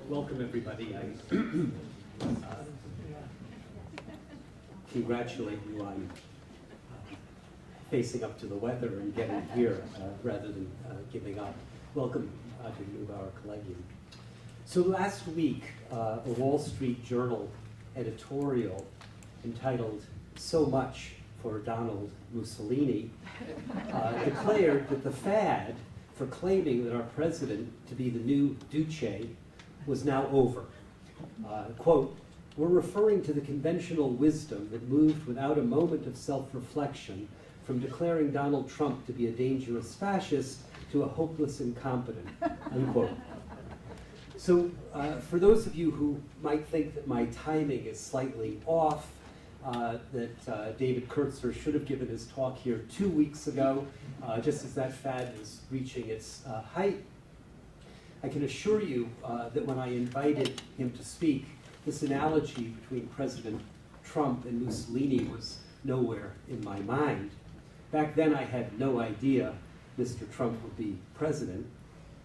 Welcome, everybody. I congratulate you on facing up to the weather and getting here rather than giving up. Welcome to you, our collegium. So last week, a Wall Street Journal editorial entitled "So Much for Donald Mussolini" declared that the fad for claiming that our president to be the new Duce was now over. Quote, "We're referring to the conventional wisdom that moved without a moment of self-reflection from declaring Donald Trump to be a dangerous fascist to a hopeless incompetent," unquote. So for those of you who might think that my timing is slightly off, that David Kertzer should have given his talk here 2 weeks ago, just as that fad was reaching its height, I can assure you that when I invited him to speak, this analogy between President Trump and Mussolini was nowhere in my mind. Back then I had no idea Mr. Trump would be president.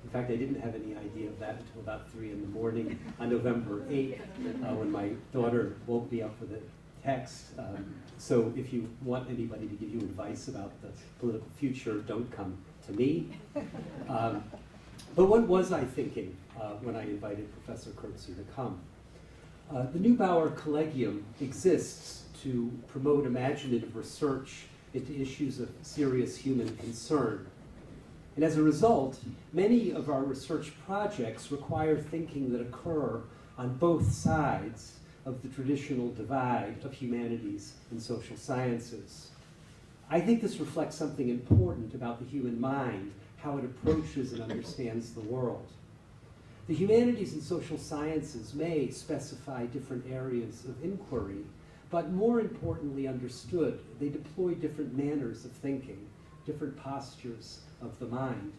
In fact, I didn't have any idea of that until about 3 in the morning on November 8th, when my daughter woke me up with a text. So if you want anybody to give you advice about the political future, don't come to me. But what was I thinking when I invited Professor Kertzer to come? The Neubauer Collegium exists to promote imaginative research into issues of serious human concern. And as a result, many of our research projects require thinking that occur on both sides of the traditional divide of humanities and social sciences. I think this reflects something important about the human mind, how it approaches and understands the world. The humanities and social sciences may specify different areas of inquiry, but more importantly understood, they deploy different manners of thinking, different postures of the mind.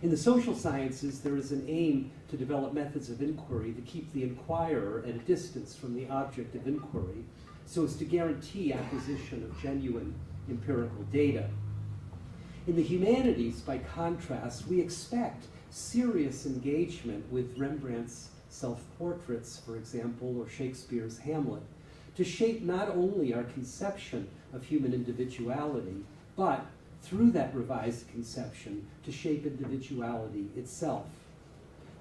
In the social sciences, there is an aim to develop methods of inquiry to keep the inquirer at a distance from the object of inquiry, so as to guarantee acquisition of genuine empirical data. In the humanities, by contrast, we expect serious engagement with Rembrandt's self-portraits, for example, or Shakespeare's Hamlet, to shape not only our conception of human individuality, but through that revised conception, to shape individuality itself.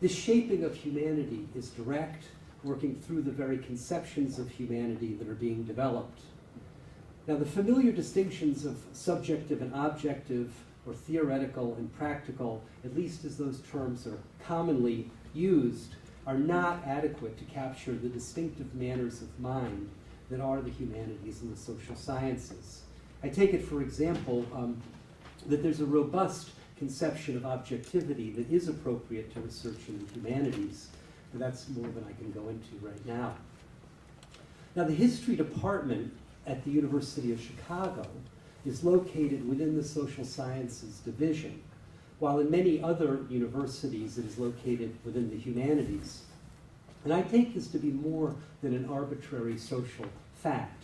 This shaping of humanity is direct, working through the very conceptions of humanity that are being developed. Now, the familiar distinctions of subjective and objective, or theoretical and practical, at least as those terms are commonly used, are not adequate to capture the distinctive manners of mind that are the humanities and the social sciences. I take it, for example, that there's a robust conception of objectivity that is appropriate to research in the humanities, but that's more than I can go into right now. Now, the history department at the University of Chicago is located within the social sciences division, while in many other universities it is located within the humanities. And I take this to be more than an arbitrary social fact.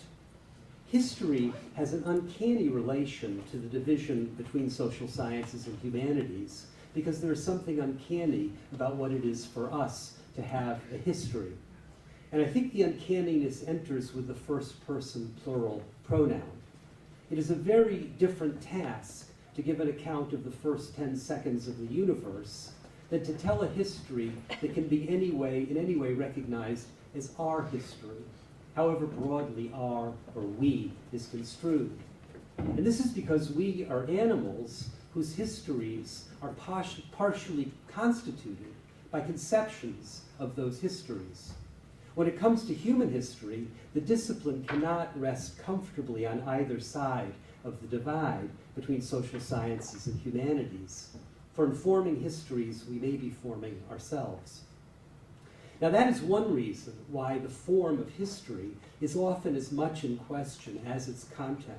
History has an uncanny relation to the division between social sciences and humanities, because there is something uncanny about what it is for us to have a history. And I think the uncanniness enters with the first person plural pronoun. It is a very different task to give an account of the first 10 seconds of the universe than to tell a history that can be in any way recognized as our history, however broadly our or we is construed. And this is because we are animals whose histories are partially constituted by conceptions of those histories. When it comes to human history, the discipline cannot rest comfortably on either side of the divide between social sciences and humanities. For informing histories, we may be forming ourselves. Now, that is one reason why the form of history is often as much in question as its content.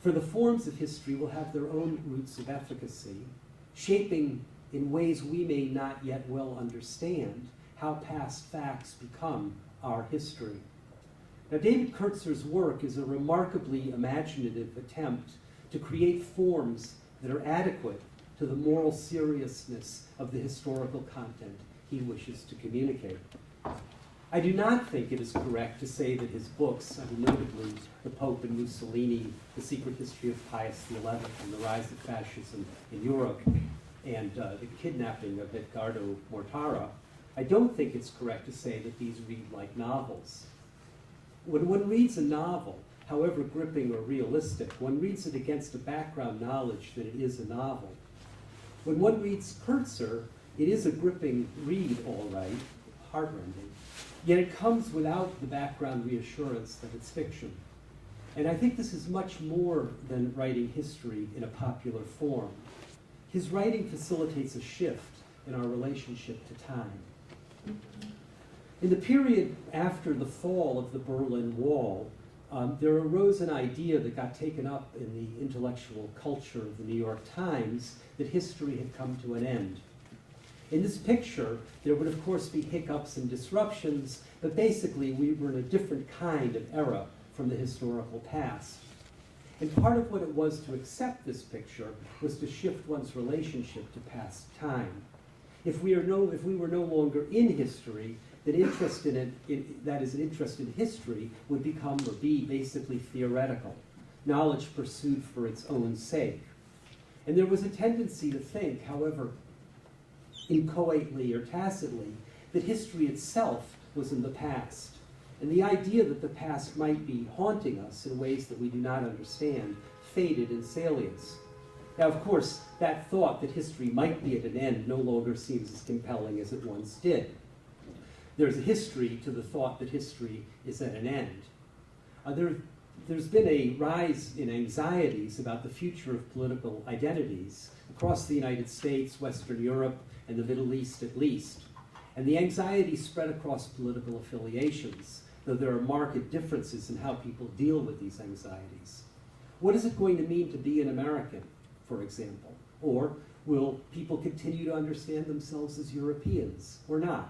For the forms of history will have their own roots of efficacy, shaping in ways we may not yet well understand how past facts become our history. Now, David Kertzer's work is a remarkably imaginative attempt to create forms that are adequate to the moral seriousness of the historical content he wishes to communicate. I do not think it is correct to say that his books, notably The Pope and Mussolini, The Secret History of Pius XI and the Rise of Fascism in Europe, and The Kidnapping of Edgardo Mortara, I don't think it's correct to say that these read like novels. When one reads a novel, however gripping or realistic, one reads it against a background knowledge that it is a novel. When one reads Kertzer, it is a gripping read, all right, heartrending, yet it comes without the background reassurance that it's fiction. And I think this is much more than writing history in a popular form. His writing facilitates a shift in our relationship to time. In the period after the fall of the Berlin Wall, there arose an idea that got taken up in the intellectual culture of the New York Times that history had come to an end. In this picture, there would of course be hiccups and disruptions, but basically we were in a different kind of era from the historical past. And part of what it was to accept this picture was to shift one's relationship to past time. If we were no longer in history, that interest in it, that is, an interest in history, would become or be basically theoretical, knowledge pursued for its own sake. And there was a tendency to think, however inchoately or tacitly, that history itself was in the past. And the idea that the past might be haunting us in ways that we do not understand faded in salience. Now, of course, that thought that history might be at an end no longer seems as compelling as it once did. There's a history to the thought that history is at an end. There's been a rise in anxieties about the future of political identities across the United States, Western Europe, and the Middle East at least. And the anxiety spread across political affiliations, though there are marked differences in how people deal with these anxieties. What is it going to mean to be an American, for example? Or will people continue to understand themselves as Europeans or not?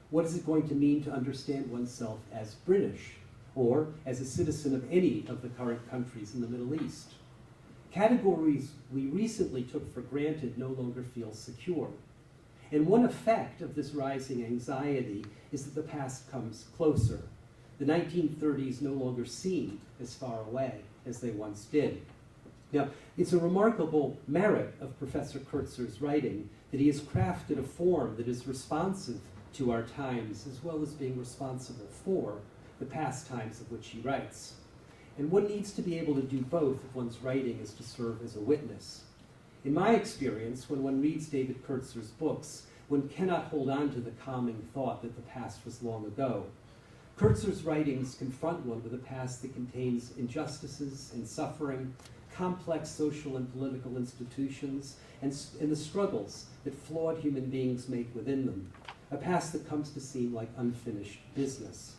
What is it going to mean to understand oneself as British or as a citizen of any of the current countries in the Middle East? Categories we recently took for granted no longer feel secure. And one effect of this rising anxiety is that the past comes closer. The 1930s no longer seem as far away as they once did. Now, it's a remarkable merit of Professor Kertzer's writing that he has crafted a form that is responsive to our times, as well as being responsible for the past times of which he writes. And one needs to be able to do both if one's writing is to serve as a witness. In my experience, when one reads David Kertzer's books, one cannot hold on to the calming thought that the past was long ago. Kertzer's writings confront one with a past that contains injustices and suffering, complex social and political institutions, and the struggles that flawed human beings make within them. A past that comes to seem like unfinished business.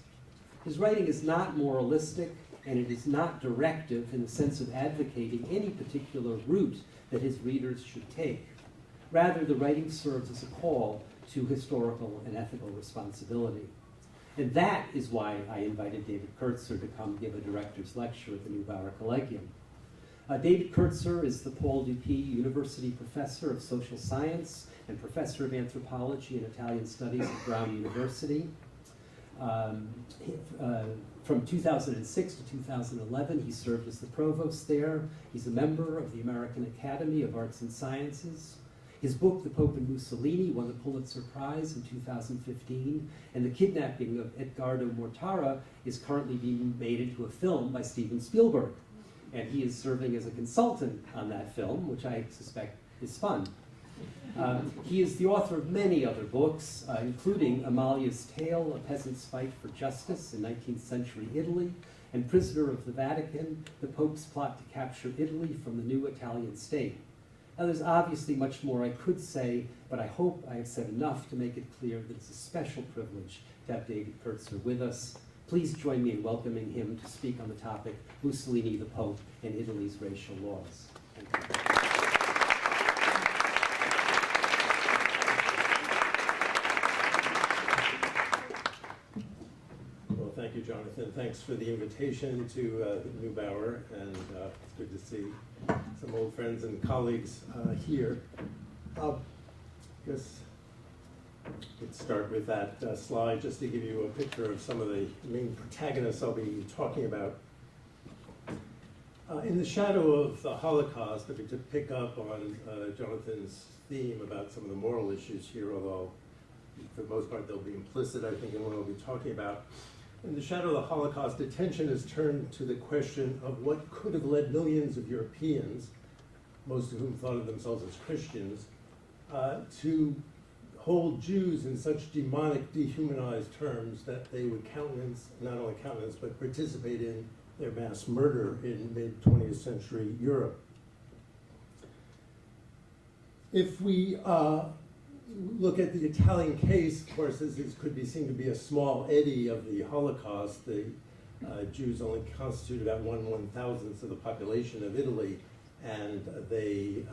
His writing is not moralistic, and it is not directive in the sense of advocating any particular route that his readers should take. Rather, the writing serves as a call to historical and ethical responsibility. And that is why I invited David Kertzer to come give a director's lecture at the Neubauer Collegium. David Kertzer is the Paul Dupuy University Professor of Social Science and Professor of Anthropology and Italian Studies at Brown University. From 2006 to 2011, he served as the provost there. He's a member of the American Academy of Arts and Sciences. His book, The Pope and Mussolini, won the Pulitzer Prize in 2015, and The Kidnapping of Edgardo Mortara is currently being made into a film by Steven Spielberg. And he is serving as a consultant on that film, which I suspect is fun. He is the author of many other books, including Amalia's Tale, A Peasant's Fight for Justice in 19th Century Italy, and Prisoner of the Vatican, The Pope's Plot to Capture Italy from the New Italian State. Now, there's obviously much more I could say, but I hope I have said enough to make it clear that it's a special privilege to have David Kertzer with us. Please join me in welcoming him to speak on the topic, Mussolini the Pope and Italy's Racial Laws. Thank you. Well, thank you, Jonathan. Thanks for the invitation to Neubauer, and it's good to see some old friends and colleagues here. I guess let's start with that slide just to give you a picture of some of the main protagonists I'll be talking about. In the shadow of the Holocaust, if we could pick up on Jonathan's theme about some of the moral issues here, although for the most part they'll be implicit, I think, in what I'll be talking about. In the shadow of the Holocaust, attention is turned to the question of what could have led millions of Europeans, most of whom thought of themselves as Christians, to hold Jews in such demonic, dehumanized terms that they would countenance, not only countenance, but participate in their mass murder in mid-20th century Europe. If we look at the Italian case, of course, this could be seen to be a small eddy of the Holocaust. The Jews only constitute about 1/1000th of the population of Italy, and they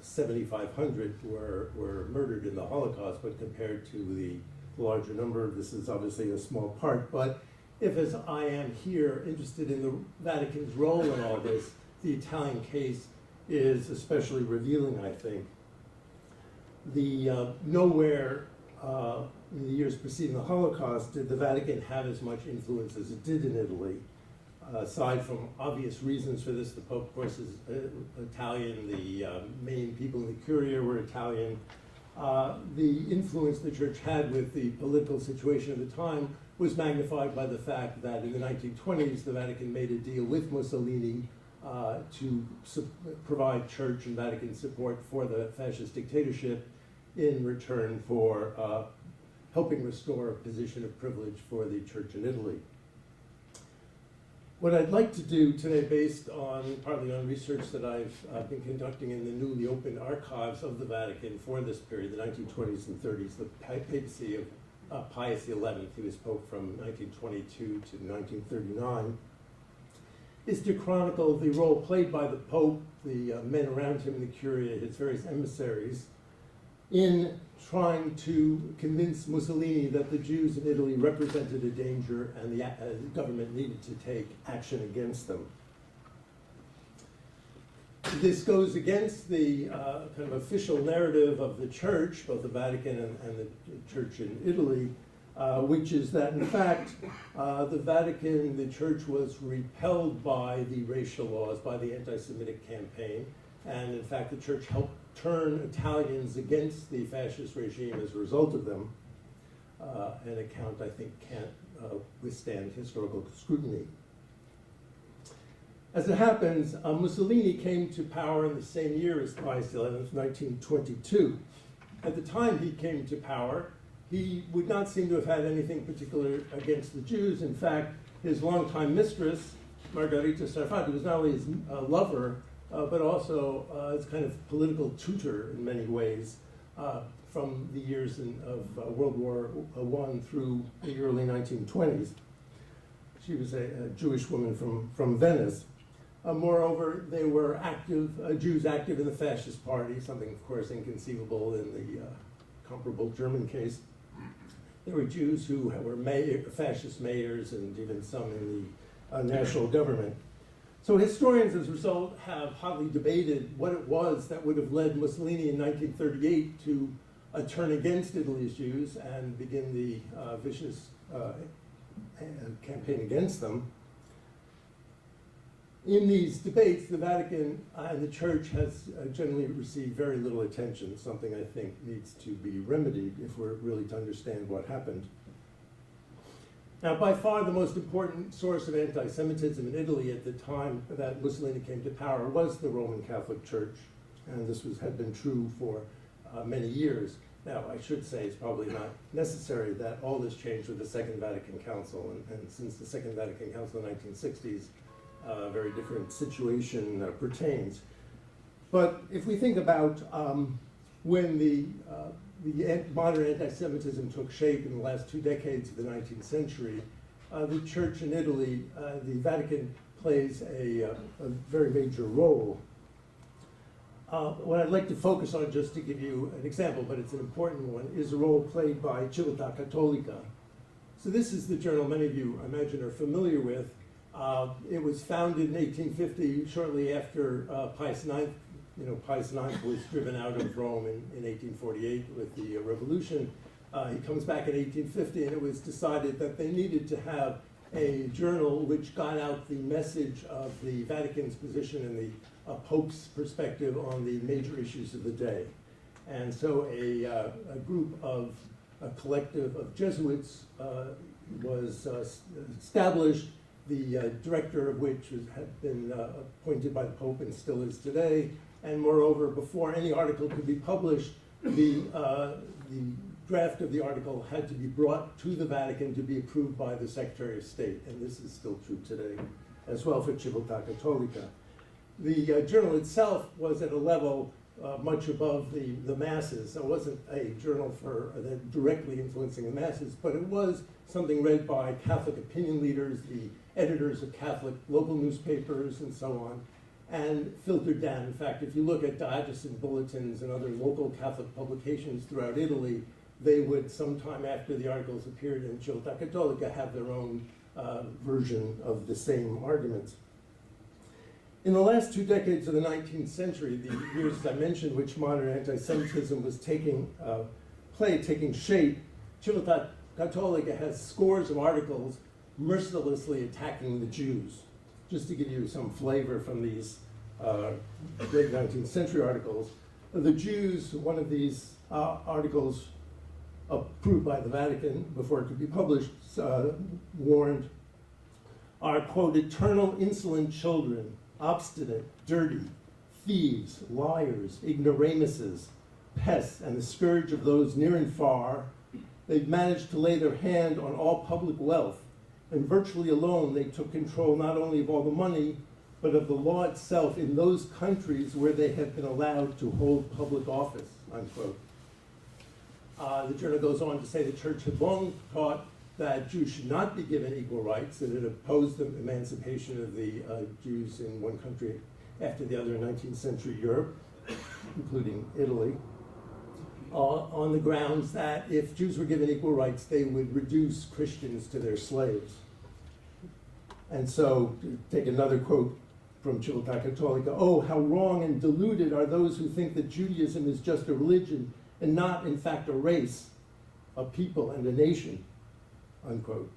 7,500 were murdered in the Holocaust, but compared to the larger number, this is obviously a small part. But if, as I am here, interested in the Vatican's role in all this, the Italian case is especially revealing, I think. Nowhere in the years preceding the Holocaust did the Vatican have as much influence as it did in Italy. Aside from obvious reasons for this, the Pope, of course, is Italian, the main people in the Curia were Italian. The influence the church had with the political situation at the time was magnified by the fact that in the 1920s, the Vatican made a deal with Mussolini to provide church and Vatican support for the fascist dictatorship in return for helping restore a position of privilege for the church in Italy. What I'd like to do today, based on partly on research that I've been conducting in the newly opened archives of the Vatican for this period, the 1920s and 30s, the papacy of Pius XI, who was Pope from 1922 to 1939, is to chronicle the role played by the Pope, the men around him in the Curia, his various emissaries, in trying to convince Mussolini that the Jews in Italy represented a danger and the government needed to take action against them. This goes against the kind of official narrative of the church, both the Vatican and the church in Italy, which is that, in fact, the Vatican, the church was repelled by the racial laws, by the anti-Semitic campaign, and in fact, the church helped turn Italians against the fascist regime as a result of them. An account, I think, can't withstand historical scrutiny. As it happens, Mussolini came to power in the same year as Pius XI, 1922. At the time he came to power, he would not seem to have had anything particular against the Jews. In fact, his longtime mistress, Margherita Sarfatti, was not only his lover, but also his kind of political tutor in many ways from the years of World War I through the early 1920s. She was a Jewish woman from Venice. Moreover, they were Jews active in the fascist party, something, of course, inconceivable in the comparable German case. There were Jews who were fascist mayors and even some in the national government. So historians, as a result, have hotly debated what it was that would have led Mussolini in 1938 to turn against Italy's Jews and begin the vicious campaign against them. In these debates, the Vatican and the Church has generally received very little attention, something I think needs to be remedied if we're really to understand what happened. Now, by far the most important source of anti-Semitism in Italy at the time that Mussolini came to power was the Roman Catholic Church, and this had been true for many years. Now, I should say it's probably not necessary that all this changed with the Second Vatican Council, and since the Second Vatican Council in the 1960s, a very different situation pertains. But if we think about when the modern anti-Semitism took shape in the last 2 decades of the 19th century, the Church in Italy, the Vatican plays a very major role. What I'd like to focus on, just to give you an example, but it's an important one, is the role played by Civiltà Cattolica. So this is the journal many of you, I imagine, are familiar with. It was founded in 1850, shortly after Pius IX. Pius IX was driven out of Rome in 1848 with the revolution. He comes back in 1850, and it was decided that they needed to have a journal which got out the message of the Vatican's position and the Pope's perspective on the major issues of the day. And so a collective of Jesuits was established, the director of which had been appointed by the Pope and still is today. And moreover, before any article could be published, the draft of the article had to be brought to the Vatican to be approved by the Secretary of State, and this is still true today, as well for Civiltà Cattolica. The journal itself was at a level much above the masses. It wasn't a journal for directly influencing the masses, but it was something read by Catholic opinion leaders, the editors of Catholic local newspapers, and so on, and filtered down. In fact, if you look at diocesan bulletins and other local Catholic publications throughout Italy, they would, sometime after the articles appeared in Civiltà Cattolica, have their own version of the same arguments. In the last 2 decades of the 19th century, the years, as I mentioned, which modern anti-Semitism was taking shape, Civiltà Cattolica has scores of articles mercilessly attacking the Jews. Just to give you some flavor from these late 19th century articles, the Jews, one of these articles approved by the Vatican before it could be published, warned, are, quote, eternal insolent children, obstinate, dirty, thieves, liars, ignoramuses, pests, and the scourge of those near and far. They've managed to lay their hand on all public wealth, and virtually alone they took control not only of all the money, but of the law itself in those countries where they have been allowed to hold public office, unquote. The journal goes on to say the church had long taught that Jews should not be given equal rights, that it opposed the emancipation of the Jews in one country after the other in 19th century Europe, including Italy, on the grounds that if Jews were given equal rights, they would reduce Christians to their slaves. And so, to take another quote from Civiltà Cattolica, oh, how wrong and deluded are those who think that Judaism is just a religion and not, in fact, a race, a people, and a nation, unquote.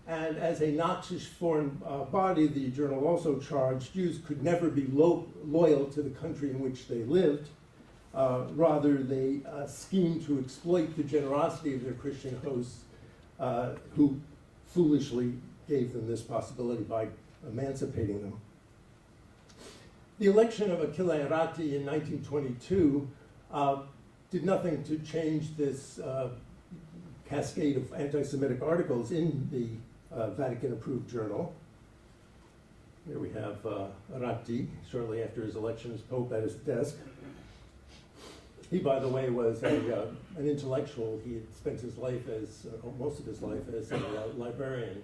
And as a noxious foreign body, the journal also charged Jews could never be loyal to the country in which they lived. Rather, they schemed to exploit the generosity of their Christian hosts, who foolishly gave them this possibility by emancipating them. The election of Achille Ratti in 1922 did nothing to change this cascade of anti-Semitic articles in the Vatican-approved journal. Here we have Ratti, shortly after his election as Pope, at his desk. He, by the way, was an intellectual. He had spent his life as, most of his life, as a librarian,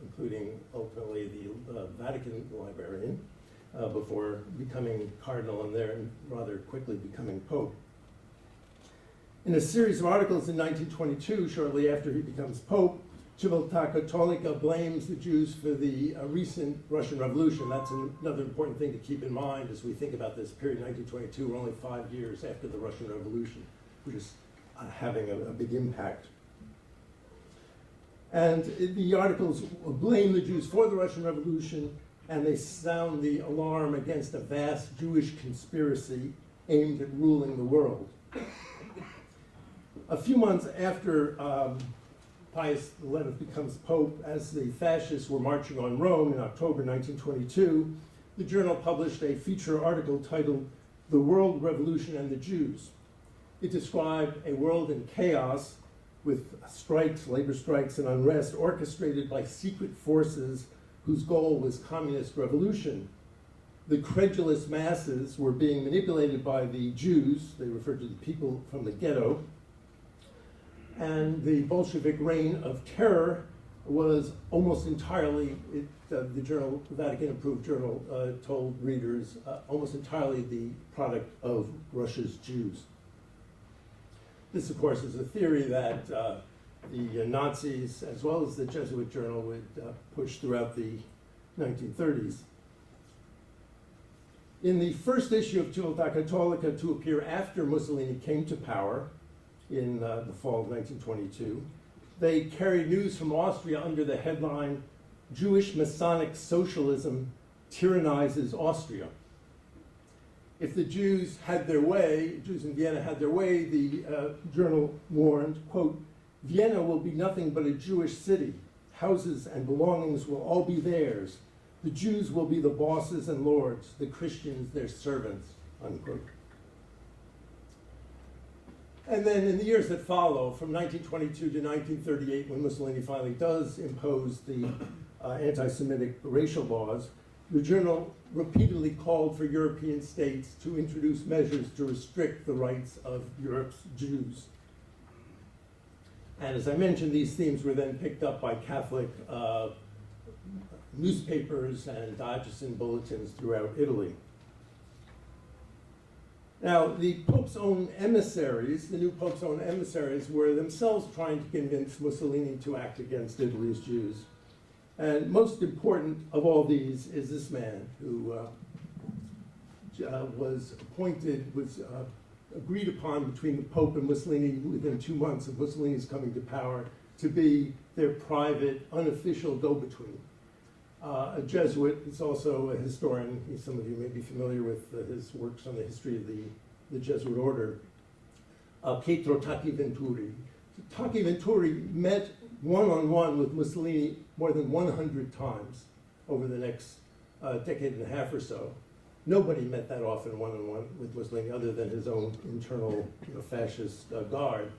including ultimately the Vatican librarian, before becoming cardinal and then rather quickly becoming Pope. In a series of articles in 1922, shortly after he becomes Pope, Civiltà Cattolica blames the Jews for the recent Russian Revolution. That's another important thing to keep in mind as we think about this period, 1922. We're only 5 years after the Russian Revolution, which is having a big impact. And the articles blame the Jews for the Russian Revolution, and they sound the alarm against a vast Jewish conspiracy aimed at ruling the world. A few months after Pius XI becomes Pope, as the fascists were marching on Rome in October 1922, the journal published a feature article titled "The World Revolution and the Jews." It described a world in chaos with strikes, labor strikes, and unrest orchestrated by secret forces whose goal was communist revolution. The credulous masses were being manipulated by the Jews, they referred to the people from the ghetto, and the Bolshevik reign of terror was almost entirely, the journal, the Vatican-approved journal, told readers, almost entirely the product of Russia's Jews. This, of course, is a theory that the Nazis, as well as the Jesuit journal, would push throughout the 1930s. In the first issue of Civiltà Cattolica, to appear after Mussolini came to power, in the fall of 1922, they carried news from Austria under the headline, "Jewish Masonic Socialism Tyrannizes Austria." If the Jews had their way, Jews in Vienna had their way, the journal warned, quote, "Vienna will be nothing but a Jewish city. Houses and belongings will all be theirs. The Jews will be the bosses and lords, the Christians their servants," unquote. And then in the years that follow, from 1922 to 1938, when Mussolini finally does impose the anti-Semitic racial laws, the journal repeatedly called for European states to introduce measures to restrict the rights of Europe's Jews. And as I mentioned, these themes were then picked up by Catholic newspapers and diocesan bulletins throughout Italy. Now, the Pope's own emissaries, the new Pope's own emissaries, were themselves trying to convince Mussolini to act against Italy's Jews. And most important of all these is this man who was agreed upon between the Pope and Mussolini within 2 months of Mussolini's coming to power to be their private, unofficial go-between. A Jesuit, he's also a historian. Some of you may be familiar with his works on the history of the Jesuit order. Pietro Tacchi Venturi. Tacchi Venturi met one-on-one with Mussolini more than 100 times over the next decade and a half or so. Nobody met that often one-on-one with Mussolini other than his own internal fascist guard.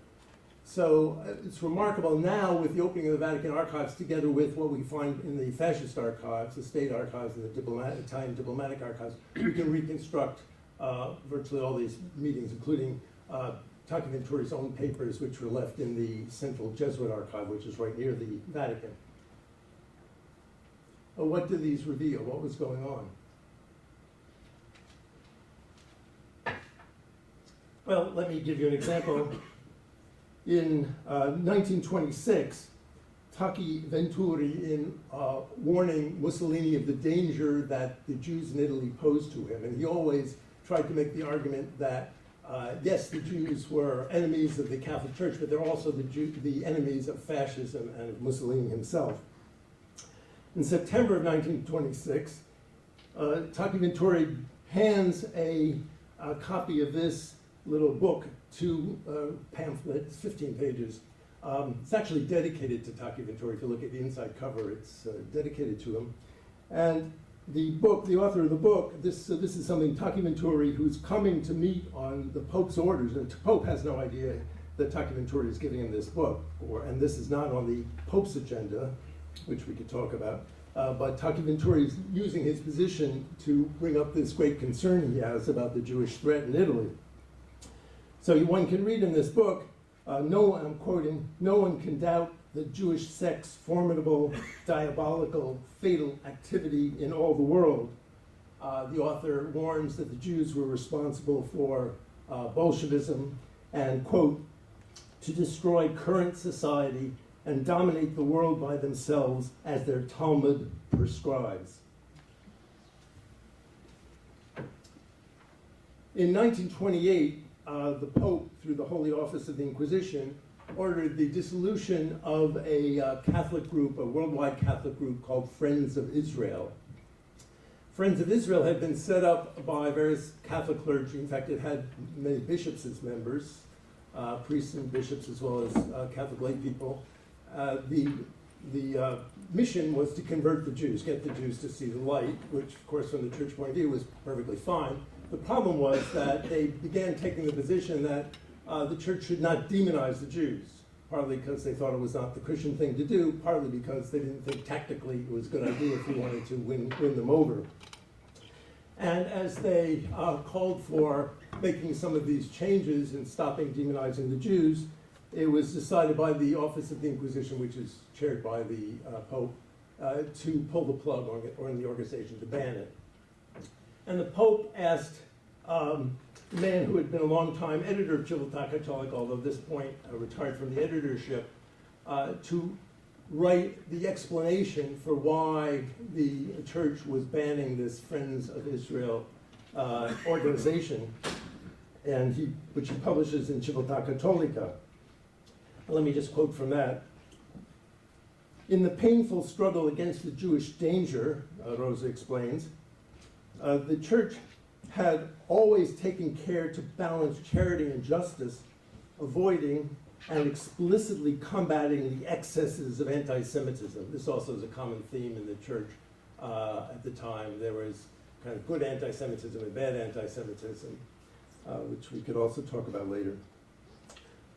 So it's remarkable now with the opening of the Vatican archives together with what we find in the fascist archives, the state archives and the Italian diplomatic archives, we can reconstruct virtually all these meetings, including Tacchi Venturi's own papers, which were left in the Central Jesuit Archive, which is right near the Vatican. What do these reveal? What was going on? Well, let me give you an example. In 1926, Tacchi Venturi, in warning Mussolini of the danger that the Jews in Italy posed to him, and he always tried to make the argument that yes, the Jews were enemies of the Catholic Church, but they're also the enemies of fascism and of Mussolini himself. In September of 1926, Tacchi Venturi hands a copy of this little book to pamphlet, it's 15 pages. It's actually dedicated to Tacchi Venturi. If you look at the inside cover, it's dedicated to him. And the book, the author of the book, this is something Tacchi Venturi, who's coming to meet on the Pope's orders, and the Pope has no idea that Tacchi Venturi is giving him this book, and this is not on the Pope's agenda, which we could talk about, but Tacchi Venturi is using his position to bring up this great concern he has about the Jewish threat in Italy. So one can read in this book, I'm quoting, "No one can doubt the Jewish sect's formidable, diabolical, fatal activity in all the world." The author warns that the Jews were responsible for Bolshevism and, quote, "to destroy current society and dominate the world by themselves as their Talmud prescribes." In 1928, the Pope, through the Holy Office of the Inquisition, ordered the dissolution of a Catholic group, a worldwide Catholic group called Friends of Israel. Friends of Israel had been set up by various Catholic clergy. In fact, it had many bishops as members, priests and bishops as well as Catholic lay people. The mission was to convert the Jews, get the Jews to see the light, which, of course, from the church point of view was perfectly fine. The problem was that they began taking the position that the church should not demonize the Jews, partly because they thought it was not the Christian thing to do, partly because they didn't think tactically it was a good idea if we wanted to win them over. And as they called for making some of these changes and stopping demonizing the Jews, it was decided by the Office of the Inquisition, which is chaired by the Pope, to pull the plug on the organization, to ban it. And the Pope asked the man who had been a long-time editor of Civiltà Cattolica, although at this point retired from the editorship, to write the explanation for why the church was banning this Friends of Israel organization, and which he publishes in Civiltà Cattolica. Let me just quote from that. "In the painful struggle against the Jewish danger," Rosa explains, "the church had always taken care to balance charity and justice, avoiding and explicitly combating the excesses of anti-Semitism." This also is a common theme in the church at the time. There was kind of good anti-Semitism and bad anti-Semitism, which we could also talk about later.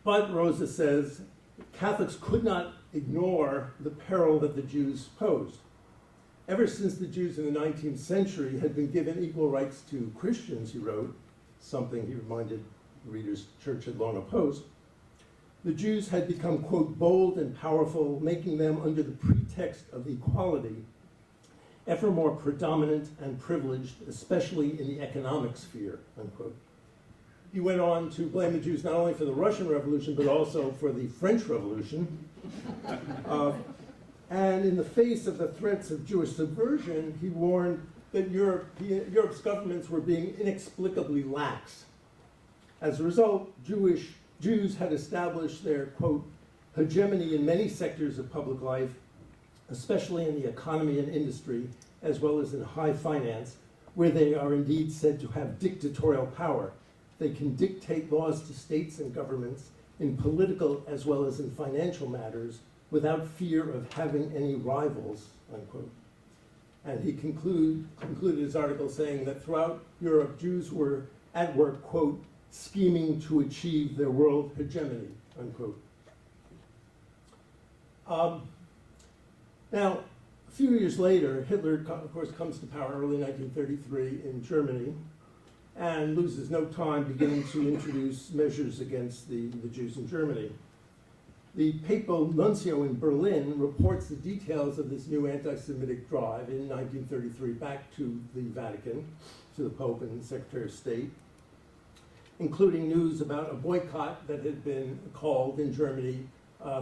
But, Rosa says, Catholics could not ignore the peril that the Jews posed. Ever since the Jews in the 19th century had been given equal rights to Christians, he wrote, something he reminded readers the church had long opposed, the Jews had become, quote, bold and powerful, making them, under the pretext of equality, ever more predominant and privileged, especially in the economic sphere, unquote. He went on to blame the Jews not only for the Russian Revolution, but also for the French Revolution. And in the face of the threats of Jewish subversion, he warned that Europe's governments were being inexplicably lax. As a result, Jews had established their, quote, hegemony in many sectors of public life, especially in the economy and industry, as well as in high finance, where they are indeed said to have dictatorial power. They can dictate laws to states and governments in political as well as in financial matters without fear of having any rivals, unquote. And he concluded his article saying that throughout Europe, Jews were at work, quote, scheming to achieve their world hegemony, unquote. Now, a few years later, Hitler, of course, comes to power early 1933 in Germany and loses no time beginning to introduce measures against the Jews in Germany. The papal nuncio in Berlin reports the details of this new anti-Semitic drive in 1933 back to the Vatican, to the Pope and the Secretary of State, including news about a boycott that had been called in Germany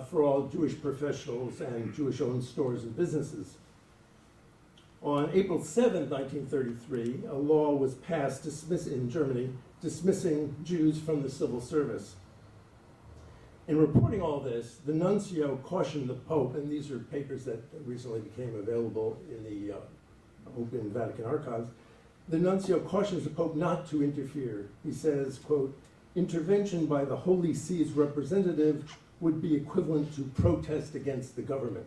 for all Jewish professionals and Jewish-owned stores and businesses. On April 7, 1933, a law was passed in Germany dismissing Jews from the civil service. In reporting all this, the nuncio cautioned the Pope, and these are papers that recently became available in the open Vatican archives. The nuncio cautions the Pope not to interfere. He says, quote, intervention by the Holy See's representative would be equivalent to protest against the government,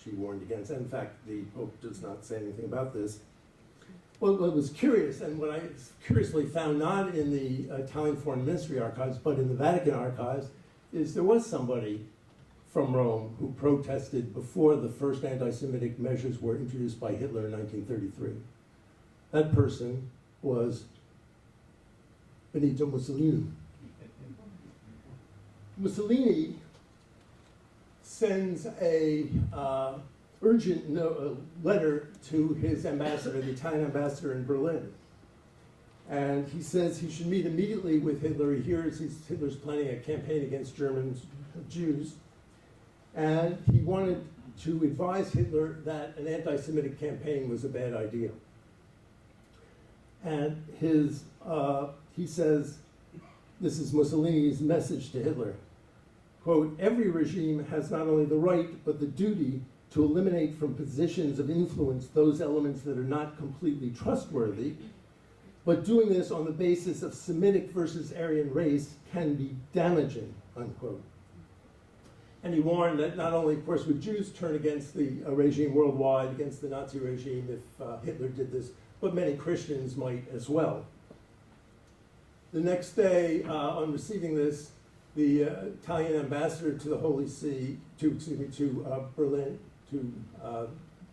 she warned against. In fact, the Pope does not say anything about this. Well, what was curious, and what I curiously found not in the Italian Foreign Ministry archives, but in the Vatican archives, is there was somebody from Rome who protested before the first anti-Semitic measures were introduced by Hitler in 1933. That person was Benito Mussolini. Mussolini sends a urgent letter to his ambassador, the Italian ambassador in Berlin. And he says he should meet immediately with Hitler. He hears Hitler's planning a campaign against German Jews. And he wanted to advise Hitler that an anti-Semitic campaign was a bad idea. And he says, this is Mussolini's message to Hitler, quote, every regime has not only the right, but the duty to eliminate from positions of influence those elements that are not completely trustworthy, but doing this on the basis of Semitic versus Aryan race can be damaging, unquote. And he warned that not only, of course, would Jews turn against the regime worldwide, against the Nazi regime if Hitler did this, but many Christians might as well. The next day, on receiving this, the Italian ambassador to the Holy See, to Berlin, to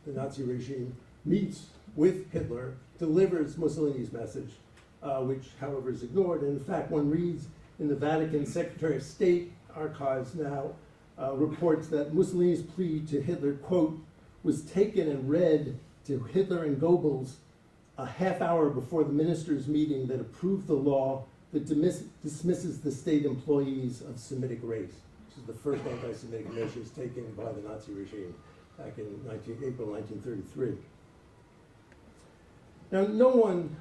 the Nazi regime, meets with Hitler, delivers Mussolini's message, which, however, is ignored. And in fact, one reads in the Vatican Secretary of State archives now, reports that Mussolini's plea to Hitler, quote, was taken and read to Hitler and Goebbels a half hour before the ministers' meeting that approved the law that dismisses the state employees of Semitic race. This is the first anti-Semitic measures taken by the Nazi regime back in April 1933. Now, no one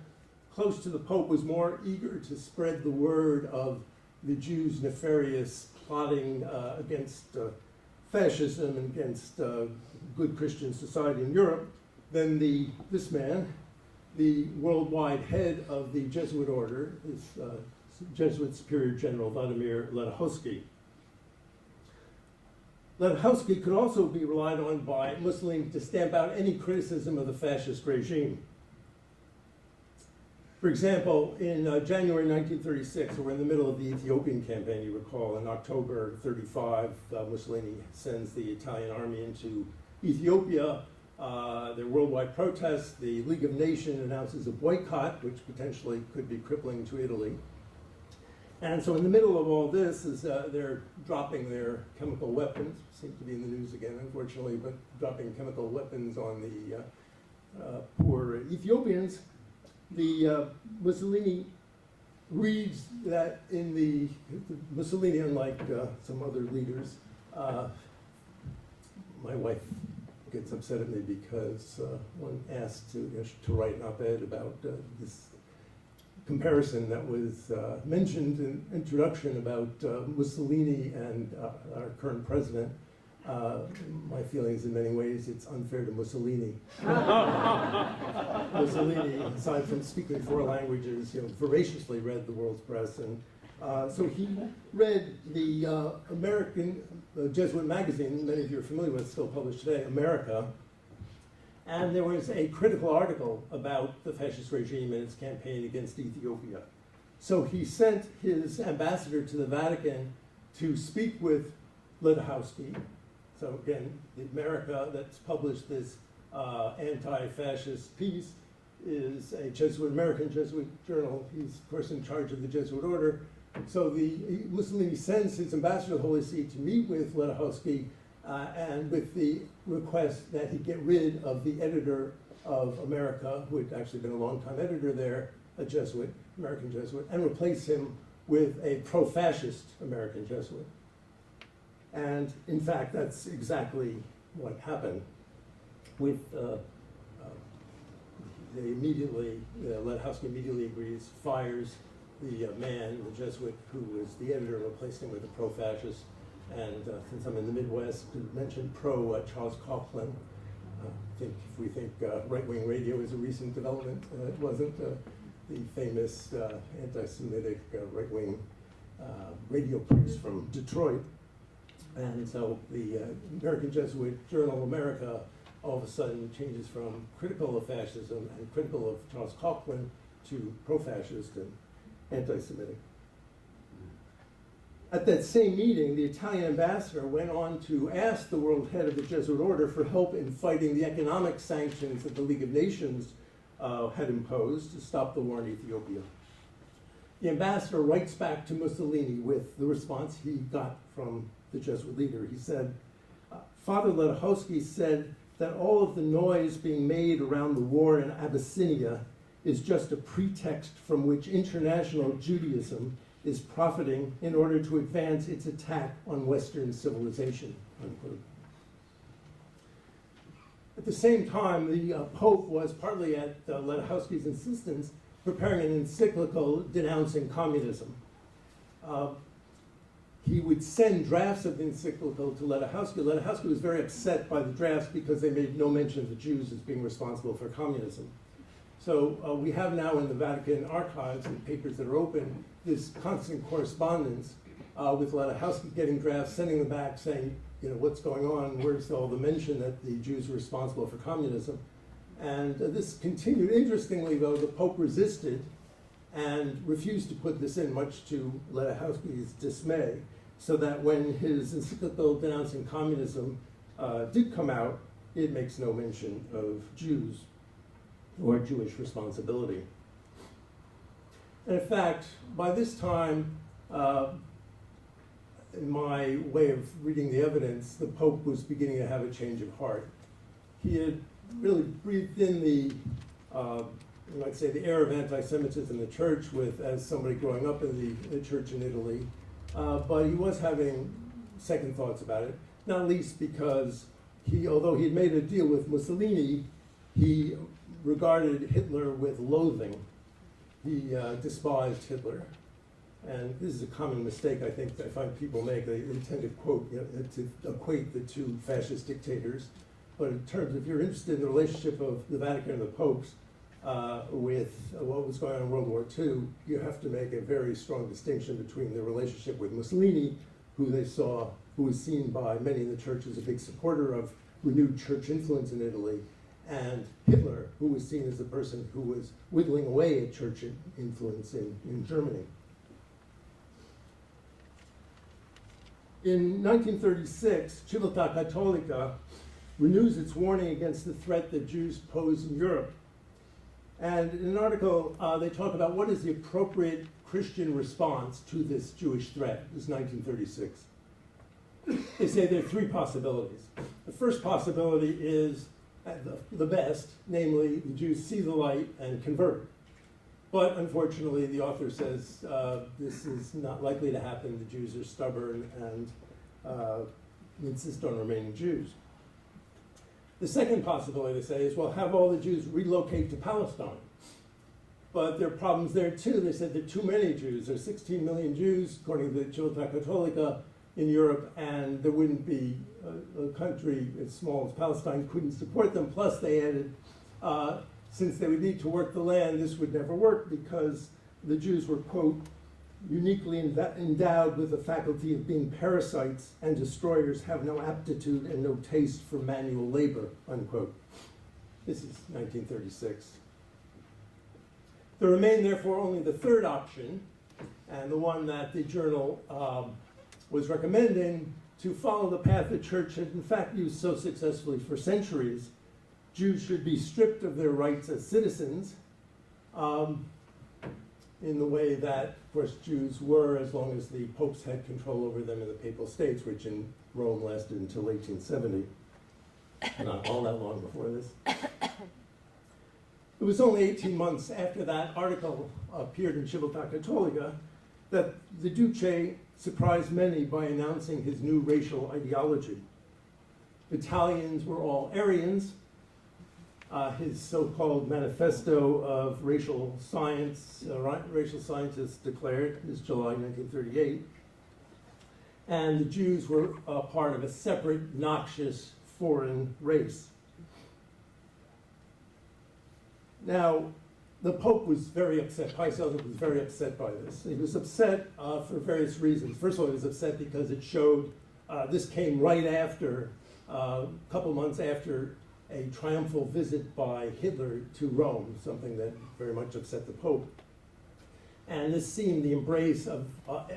close to the Pope was more eager to spread the word of the Jews' nefarious plotting against fascism and against good Christian society in Europe than this man, the worldwide head of the Jesuit order, is Jesuit Superior General Vladimir Ledachowski. Ledachowski could also be relied on by Mussolini to stamp out any criticism of the fascist regime. For example, in January 1936, so we're in the middle of the Ethiopian campaign, you recall, in October 35, Mussolini sends the Italian army into Ethiopia. There are worldwide protests. The League of Nations announces a boycott, which potentially could be crippling to Italy. And so in the middle of all this is they're dropping their chemical weapons, seem to be in the news again, unfortunately, but dropping chemical weapons on the poor Ethiopians. Mussolini reads that in Mussolini, unlike some other leaders, my wife gets upset at me because one asked to write an op-ed about this comparison that was mentioned in introduction about Mussolini and our current president. My feelings in many ways, it's unfair to Mussolini. Mussolini, aside from speaking 4 languages, voraciously read the world's press, and so he read the American Jesuit magazine, many of you are familiar with, still published today, America, and there was a critical article about the fascist regime and its campaign against Ethiopia. So he sent his ambassador to the Vatican to speak with Ledowski. So again, the America that's published this anti-fascist piece is a American Jesuit journal. He's, of course, in charge of the Jesuit order. So Mussolini sends his ambassador to the Holy See to meet with Ledowski and with the request that he get rid of the editor of America, who had actually been a long-time editor there, a Jesuit, American Jesuit, and replace him with a pro-fascist American Jesuit. And in fact, that's exactly what happened. Ledowski immediately agrees, fires the man, the Jesuit, who was the editor, and replaced him with a pro-fascist. And since I'm in the Midwest, to mention Charles Coughlin. If we think right-wing radio is a recent development, it wasn't. The famous anti-Semitic right-wing radio priest from Detroit. And so the American Jesuit journal America all of a sudden changes from critical of fascism and critical of Charles Coughlin to pro-fascist and anti-Semitic. At that same meeting, the Italian ambassador went on to ask the world head of the Jesuit order for help in fighting the economic sanctions that the League of Nations had imposed to stop the war in Ethiopia. The ambassador writes back to Mussolini with the response he got from the Jesuit leader. He said, Father Ledowski said that all of the noise being made around the war in Abyssinia is just a pretext from which international Judaism is profiting in order to advance its attack on Western civilization, unquote. At the same time, the Pope was, partly at Ledowski's insistence, preparing an encyclical denouncing communism. He would send drafts of the encyclical to Ledowski. Ledowski was very upset by the drafts because they made no mention of the Jews as being responsible for communism. So we have now in the Vatican archives and papers that are open this constant correspondence with Ledowski getting drafts, sending them back, saying, what's going on? Where's all the mention that the Jews were responsible for communism? And this continued. Interestingly, though, the Pope resisted and refused to put this in, much to Ledowski's dismay, so that when his encyclical denouncing communism did come out, it makes no mention of Jews or Jewish responsibility. And in fact, by this time, in my way of reading the evidence, the Pope was beginning to have a change of heart. He had really breathed in the, you might say, the air of anti-Semitism in the church as somebody growing up in the church in Italy, but he was having second thoughts about it, not least because although he had made a deal with Mussolini, he regarded Hitler with loathing. He despised Hitler. And this is a common mistake, I think, that I find people make. They tend to quote, to equate the two fascist dictators. But in terms, if you're interested in the relationship of the Vatican and the popes with what was going on in World War II, you have to make a very strong distinction between the relationship with Mussolini, who was seen by many in the church as a big supporter of renewed church influence in Italy, and Hitler, who was seen as the person who was whittling away at church influence in Germany. In 1936, Civiltà Cattolica renews its warning against the threat that Jews pose in Europe. And in an article, they talk about what is the appropriate Christian response to this Jewish threat. This is 1936. They say there are three possibilities. The first possibility is the best, namely the Jews see the light and convert. But unfortunately, the author says this is not likely to happen. The Jews are stubborn and insist on remaining Jews. The second possibility, they say, is, well, have all the Jews relocate to Palestine. But there are problems there too. They said there are too many Jews. There are 16 million Jews, according to the Civiltà Cattolica, in Europe, and there wouldn't be a country as small as Palestine couldn't support them. Plus, they added, since they would need to work the land, this would never work because the Jews were, quote, uniquely endowed with the faculty of being parasites, and destroyers have no aptitude and no taste for manual labor, unquote. This is 1936. There remained, therefore, only the third option, and the one that the journal was recommending, to follow the path the church had in fact used so successfully for centuries. Jews should be stripped of their rights as citizens, in the way that, of course, Jews were as long as the popes had control over them in the papal states, which in Rome lasted until 1870, not all that long before this. It was only 18 months after that article appeared in Civiltà Cattolica that the Duce surprised many by announcing his new racial ideology. Italians were all Aryans. His so-called manifesto of racial science, racial scientists declared, this July 1938, and the Jews were part of a separate, noxious, foreign race. Now, the Pope was very upset. Pius XI was very upset by this. He was upset for various reasons. First of all, he was upset because it showed, this came right after, a couple months after a triumphal visit by Hitler to Rome, something that very much upset the Pope. And this seemed, the embrace of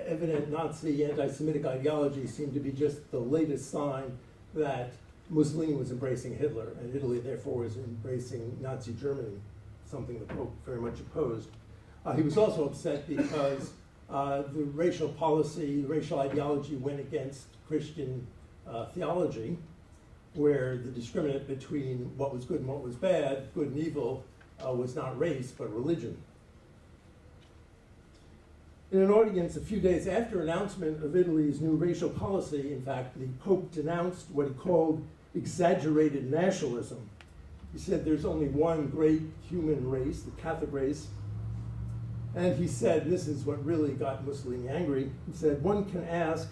evident Nazi anti-Semitic ideology seemed to be just the latest sign that Mussolini was embracing Hitler, and Italy therefore was embracing Nazi Germany, something the Pope very much opposed. He was also upset because the racial policy, racial ideology went against Christian theology, where the discriminant between what was good and what was bad, good and evil, was not race, but religion. In an audience a few days after announcement of Italy's new racial policy, in fact, the Pope denounced what he called exaggerated nationalism. He said there's only one great human race, the Catholic race, and he said, this is what really got Mussolini angry, he said, one can ask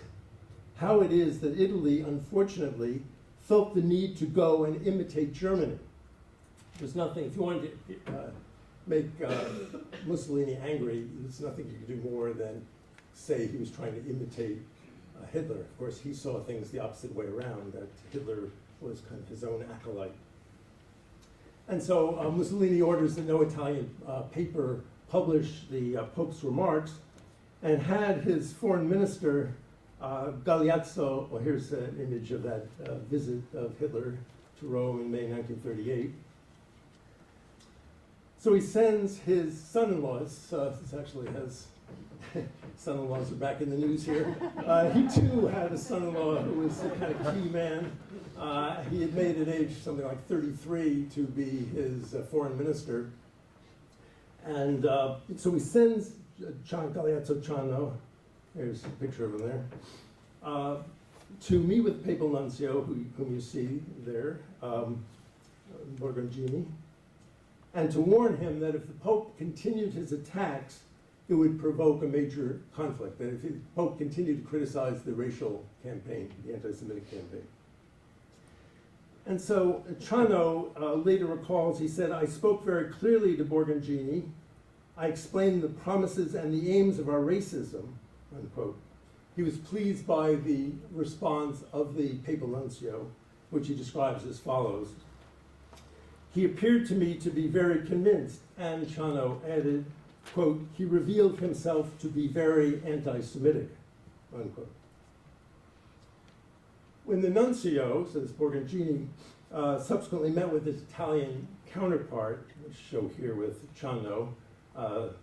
how it is that Italy, unfortunately, felt the need to go and imitate Germany. There's nothing, if you wanted to make Mussolini angry, there's nothing you could do more than say he was trying to imitate Hitler. Of course, he saw things the opposite way around, that Hitler was kind of his own acolyte. And so Mussolini orders that no Italian paper publish the Pope's remarks, and had his foreign minister, Galeazzo, well, here's an image of that visit of Hitler to Rome in May 1938. So he sends his son-in-laws, this actually has, son-in-laws are back in the news here. He too had a son-in-law who was a kind of key man. He had made at age something like 33 to be his foreign minister. And so he sends Galeazzo Ciano, there's a picture of him there, to meet with the papal nuncio, whom you see there, Borgoncini, and to warn him that if the Pope continued his attacks, it would provoke a major conflict, that if the Pope continued to criticize the racial campaign, the anti-Semitic campaign. And so Ciano later recalls, he said, I spoke very clearly to Borgoncini. I explained the promises and the aims of our racism, unquote. He was pleased by the response of the papal nuncio, which he describes as follows. He appeared to me to be very convinced, and Chano added, quote, he revealed himself to be very anti-Semitic, unquote. When the nuncio, says Borgoncini, subsequently met with his Italian counterpart, which show here with Chano,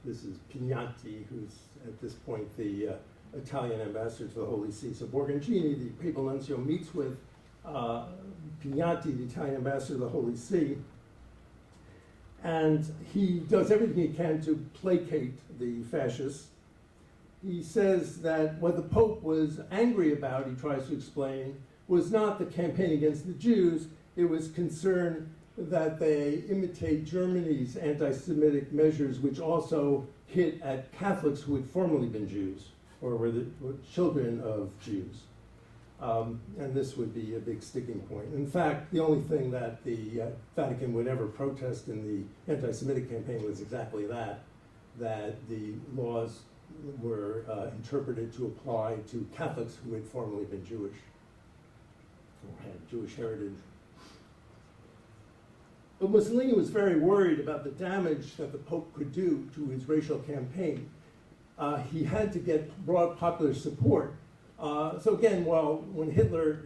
this is Chianti, who's at this point the Italian ambassador to the Holy See. So Borgoncini, the papal nuncio, meets with Chianti, the Italian ambassador to the Holy See, and he does everything he can to placate the fascists. He says that what the Pope was angry about, he tries to explain, was not the campaign against the Jews, it was concern that they imitate Germany's anti-Semitic measures, which also hit at Catholics who had formerly been Jews, or were children of Jews. And this would be a big sticking point. In fact, the only thing that the Vatican would ever protest in the anti-Semitic campaign was exactly that the laws were interpreted to apply to Catholics who had formerly been Jewish, or had Jewish heritage. But Mussolini was very worried about the damage that the Pope could do to his racial campaign. He had to get broad popular support. So again, when Hitler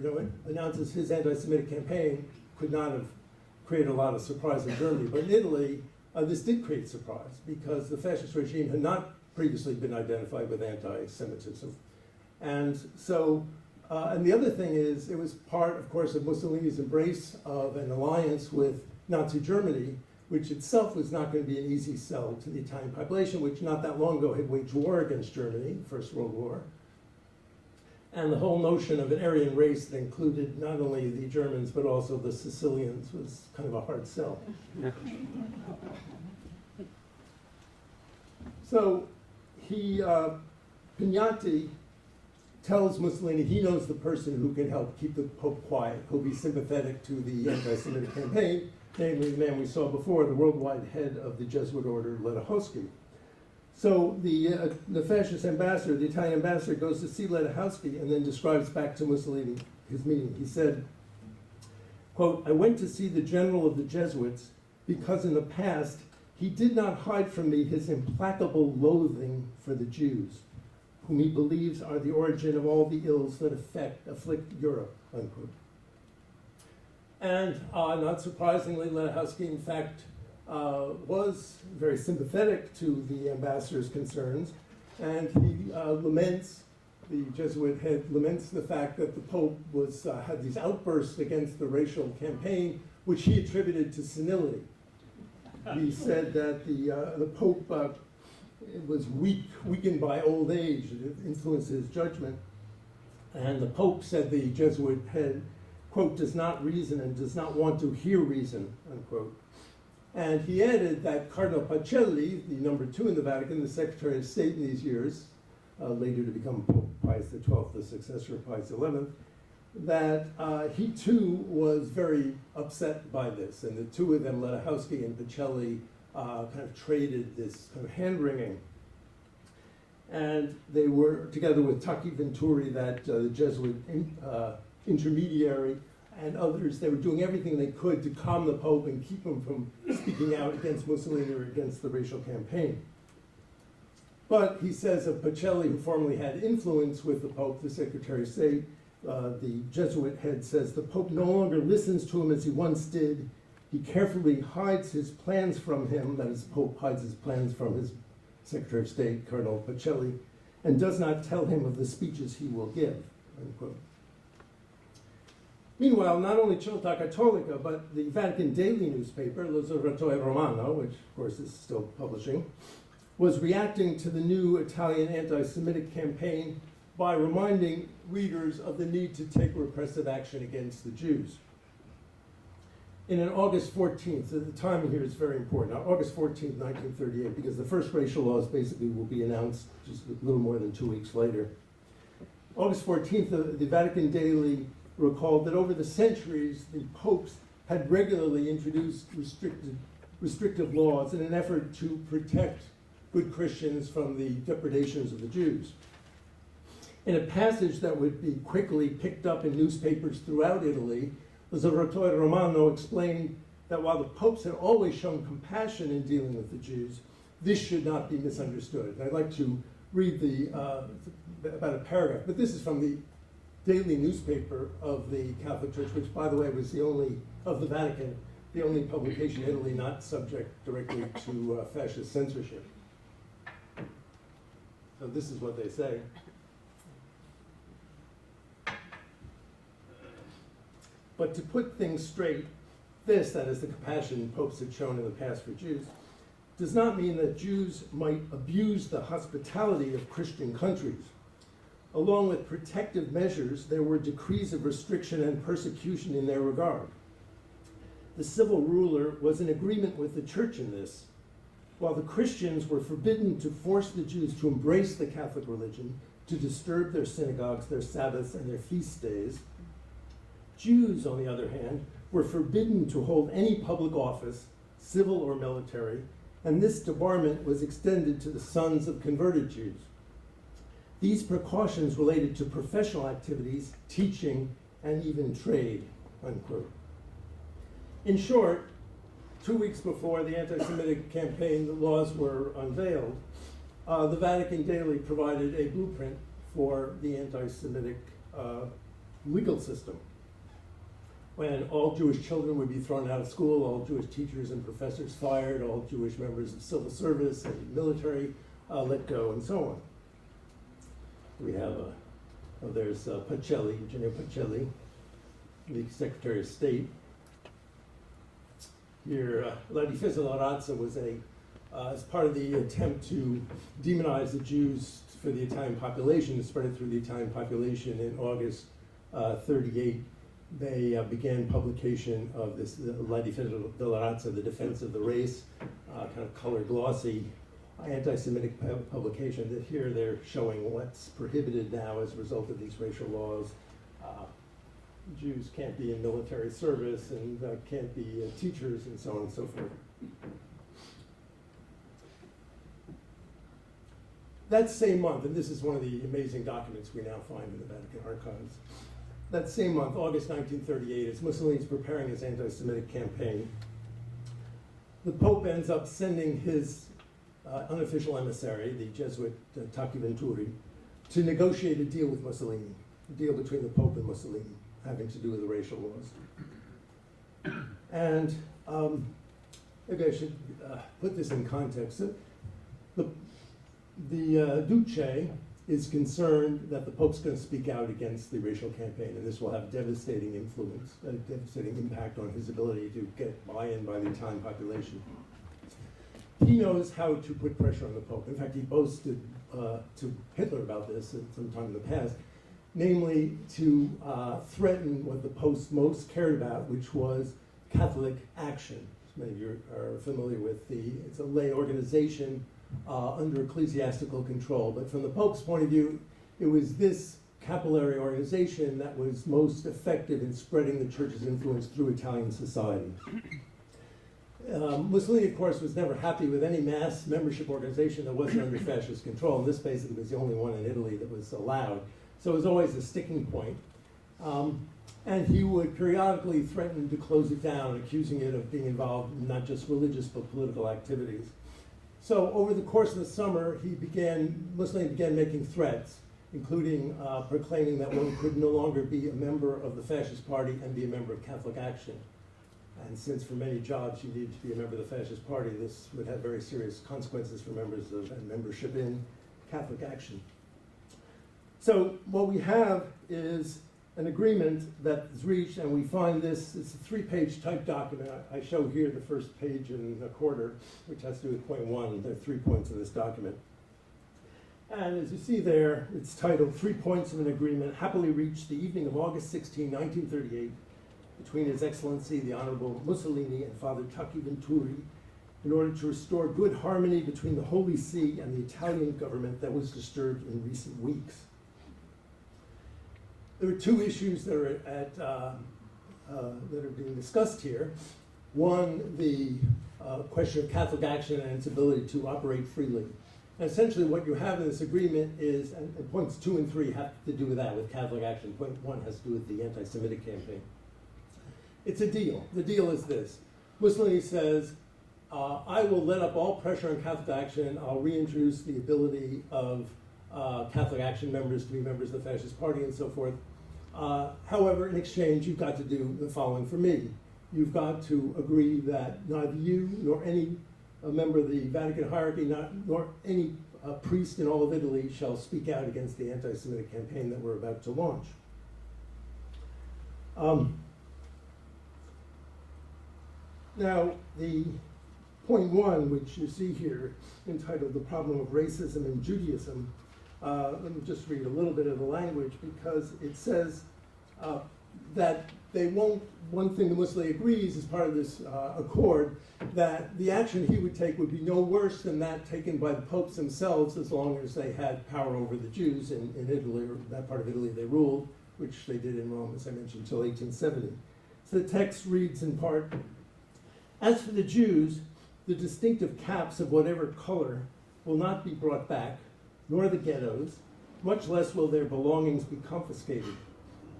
announces his anti-Semitic campaign, could not have created a lot of surprise in Germany. But in Italy, this did create surprise because the fascist regime had not previously been identified with anti-Semitism. And so, and the other thing is, it was part, of course, of Mussolini's embrace of an alliance with Nazi Germany, which itself was not going to be an easy sell to the Italian population, which not that long ago had waged war against Germany, the First World War. And the whole notion of an Aryan race that included not only the Germans, but also the Sicilians was kind of a hard sell. So Pignati tells Mussolini he knows the person who can help keep the Pope quiet, who'll be sympathetic to the anti-Semitic campaign, namely the man we saw before, the worldwide head of the Jesuit order, Ledachowski. So the fascist ambassador, the Italian ambassador, goes to see Ledachowski and then describes back to Mussolini his meeting. He said, quote, I went to see the general of the Jesuits because in the past he did not hide from me his implacable loathing for the Jews, whom he believes are the origin of all the ills that afflict Europe, unquote. And not surprisingly, Ledachowski, in fact, was very sympathetic to the ambassador's concerns, and he laments, the Jesuit head laments the fact that the Pope had these outbursts against the racial campaign, which he attributed to senility. He said that the Pope was weakened by old age, it influenced his judgment, and the Pope, said the Jesuit head, quote, does not reason and does not want to hear reason, unquote. And he added that Cardinal Pacelli, the number 2 in the Vatican, the Secretary of State in these years, later to become Pope Pius XII, the successor of Pius XI, that he too was very upset by this. And the two of them, Ledachowski and Pacelli, kind of traded this kind of hand-wringing. And they were, together with Taki Venturi, that the Jesuit intermediary, and others, they were doing everything they could to calm the Pope and keep him from speaking out against Mussolini or against the racial campaign. But he says of Pacelli, who formerly had influence with the Pope, the Secretary of State, the Jesuit head says, the Pope no longer listens to him as he once did. He carefully hides his plans from him, that is, the Pope hides his plans from his Secretary of State, Cardinal Pacelli, and does not tell him of the speeches he will give, unquote. Meanwhile, not only Civiltà Cattolica, but the Vatican Daily newspaper, L'Osservatore Romano, which of course is still publishing, was reacting to the new Italian anti-Semitic campaign by reminding readers of the need to take repressive action against the Jews. In an August 14th, the timing here is very important, August 14th, 1938, because the first racial laws basically will be announced just a little more than 2 weeks later. August 14th, the Vatican Daily recalled that over the centuries, the popes had regularly introduced restrictive laws in an effort to protect good Christians from the depredations of the Jews. In a passage that would be quickly picked up in newspapers throughout Italy, L'Osservatore Romano explained that while the popes had always shown compassion in dealing with the Jews, this should not be misunderstood. And I'd like to read about a paragraph, but this is from the daily newspaper of the Catholic Church, which, by the way, was the only, of the Vatican, the only publication in Italy not subject directly to fascist censorship. So this is what they say. But to put things straight, this, that is the compassion popes had shown in the past for Jews, does not mean that Jews might abuse the hospitality of Christian countries. Along with protective measures, there were decrees of restriction and persecution in their regard. The civil ruler was in agreement with the church in this. While the Christians were forbidden to force the Jews to embrace the Catholic religion, to disturb their synagogues, their Sabbaths, and their feast days, Jews, on the other hand, were forbidden to hold any public office, civil or military, and this debarment was extended to the sons of converted Jews. These precautions related to professional activities, teaching, and even trade, unquote. In short, 2 weeks before the anti-Semitic campaign laws were unveiled, the Vatican Daily provided a blueprint for the anti-Semitic legal system, when all Jewish children would be thrown out of school, all Jewish teachers and professors fired, all Jewish members of civil service and military let go, and so on. We have, there's Pacelli, Eugenio Pacelli, the Secretary of State. Here, La Difesa della Razza was as part of the attempt to demonize the Jews for the Italian population, to spread it through the Italian population in August 38. They began publication of this La Difesa della Razza, the defense of the race, kind of color glossy anti-Semitic publication. That here they're showing what's prohibited now as a result of these racial laws. Jews can't be in military service and can't be teachers and so on and so forth. That same month, and this is one of the amazing documents we now find in the Vatican archives, that same month, August 1938, as Mussolini's preparing his anti-Semitic campaign, the Pope ends up sending his unofficial emissary, the Jesuit Tacchi Venturi, to negotiate a deal with Mussolini, a deal between the Pope and Mussolini, having to do with the racial laws. And maybe I should put this in context. The Duce is concerned that the Pope's going to speak out against the racial campaign, and this will have devastating influence, a devastating impact on his ability to get buy-in by the Italian population. He knows how to put pressure on the Pope. In fact, he boasted to Hitler about this at some time in the past, namely to threaten what the Pope most cared about, which was Catholic action. Many of you are familiar with it's a lay organization under ecclesiastical control. But from the Pope's point of view, it was this capillary organization that was most effective in spreading the church's influence through Italian society. Mussolini, of course, was never happy with any mass membership organization that wasn't under fascist control. And this basically was the only one in Italy that was allowed. So it was always a sticking point. And he would periodically threaten to close it down, accusing it of being involved in not just religious but political activities. So over the course of the summer, Mussolini began making threats, including proclaiming that one could no longer be a member of the fascist party and be a member of Catholic Action. And since for many jobs you needed to be a member of the fascist party, this would have very serious consequences for members of and membership in Catholic Action. So what we have is an agreement that is reached, and we find this, it's a 3-page typed document. I show here the first page and a quarter, which has to do with point 1. There are 3 points in this document. And as you see there, it's titled 3 Points of an Agreement Happily Reached the Evening of August 16, 1938, between His Excellency the Honorable Mussolini and Father Tacchi Venturi, in order to restore good harmony between the Holy See and the Italian government that was disturbed in recent weeks. There are 2 issues that are that are being discussed here. One, the question of Catholic action and its ability to operate freely. And essentially what you have in this agreement is, and points 2 and 3 have to do with that, with Catholic action. Point 1 has to do with the anti-Semitic campaign. It's a deal. The deal is this. Mussolini says, I will let up all pressure on Catholic action. I'll reintroduce the ability of Catholic Action members to be members of the Fascist Party and so forth. However, in exchange, you've got to do the following for me. You've got to agree that neither you nor any member of the Vatican hierarchy, nor any priest in all of Italy shall speak out against the anti-Semitic campaign that we're about to launch. Now, the point one, which you see here, entitled The Problem of Racism in Judaism, let me just read a little bit of the language, because it says that they won't, one thing that Mussolini agrees as part of this accord, that the action he would take would be no worse than that taken by the popes themselves, as long as they had power over the Jews in Italy, or that part of Italy they ruled, which they did in Rome, as I mentioned, until 1870. So the text reads in part, as for the Jews, the distinctive caps of whatever color will not be brought back, nor the ghettos, much less will their belongings be confiscated.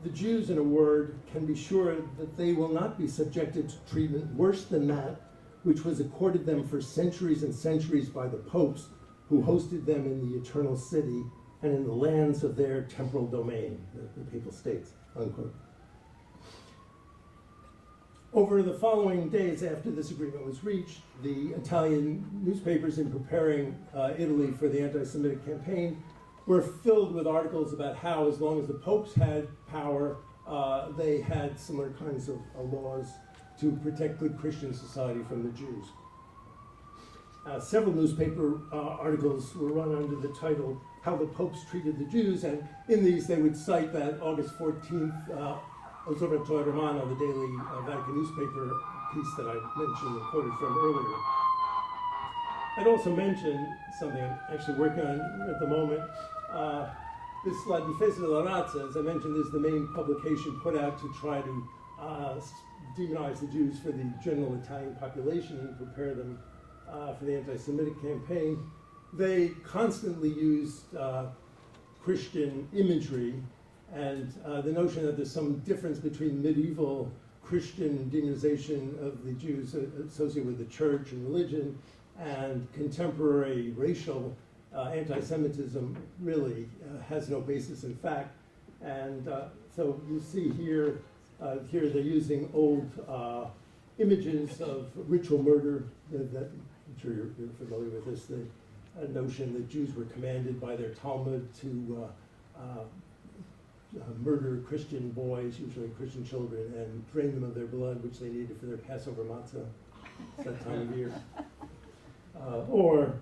The Jews, in a word, can be sure that they will not be subjected to treatment worse than that which was accorded them for centuries and centuries by the popes who hosted them in the eternal city and in the lands of their temporal domain, the papal states, unquote. Over the following days after this agreement was reached, the Italian newspapers, in preparing Italy for the anti-Semitic campaign, were filled with articles about how, as long as the popes had power, they had similar kinds of laws to protect good Christian society from the Jews. Several newspaper articles were run under the title, How the Popes Treated the Jews, and in these they would cite that August 14th Osservatore Romano, the daily Vatican newspaper piece that I mentioned and quoted from earlier. I'd also mention something I'm actually working on at the moment. This La Difesa della Razza, as I mentioned, is the main publication put out to try to demonize the Jews for the general Italian population and prepare them for the anti-Semitic campaign. They constantly used Christian imagery, and the notion that there's some difference between medieval Christian demonization of the Jews associated with the church and religion and contemporary racial anti-Semitism really has no basis in fact. And so you see here, here they're using old images of ritual murder. I'm sure you're familiar with this, the notion that Jews were commanded by their Talmud to murder Christian boys, usually Christian children, and drain them of their blood, which they needed for their Passover matzah. It's that time of year. Or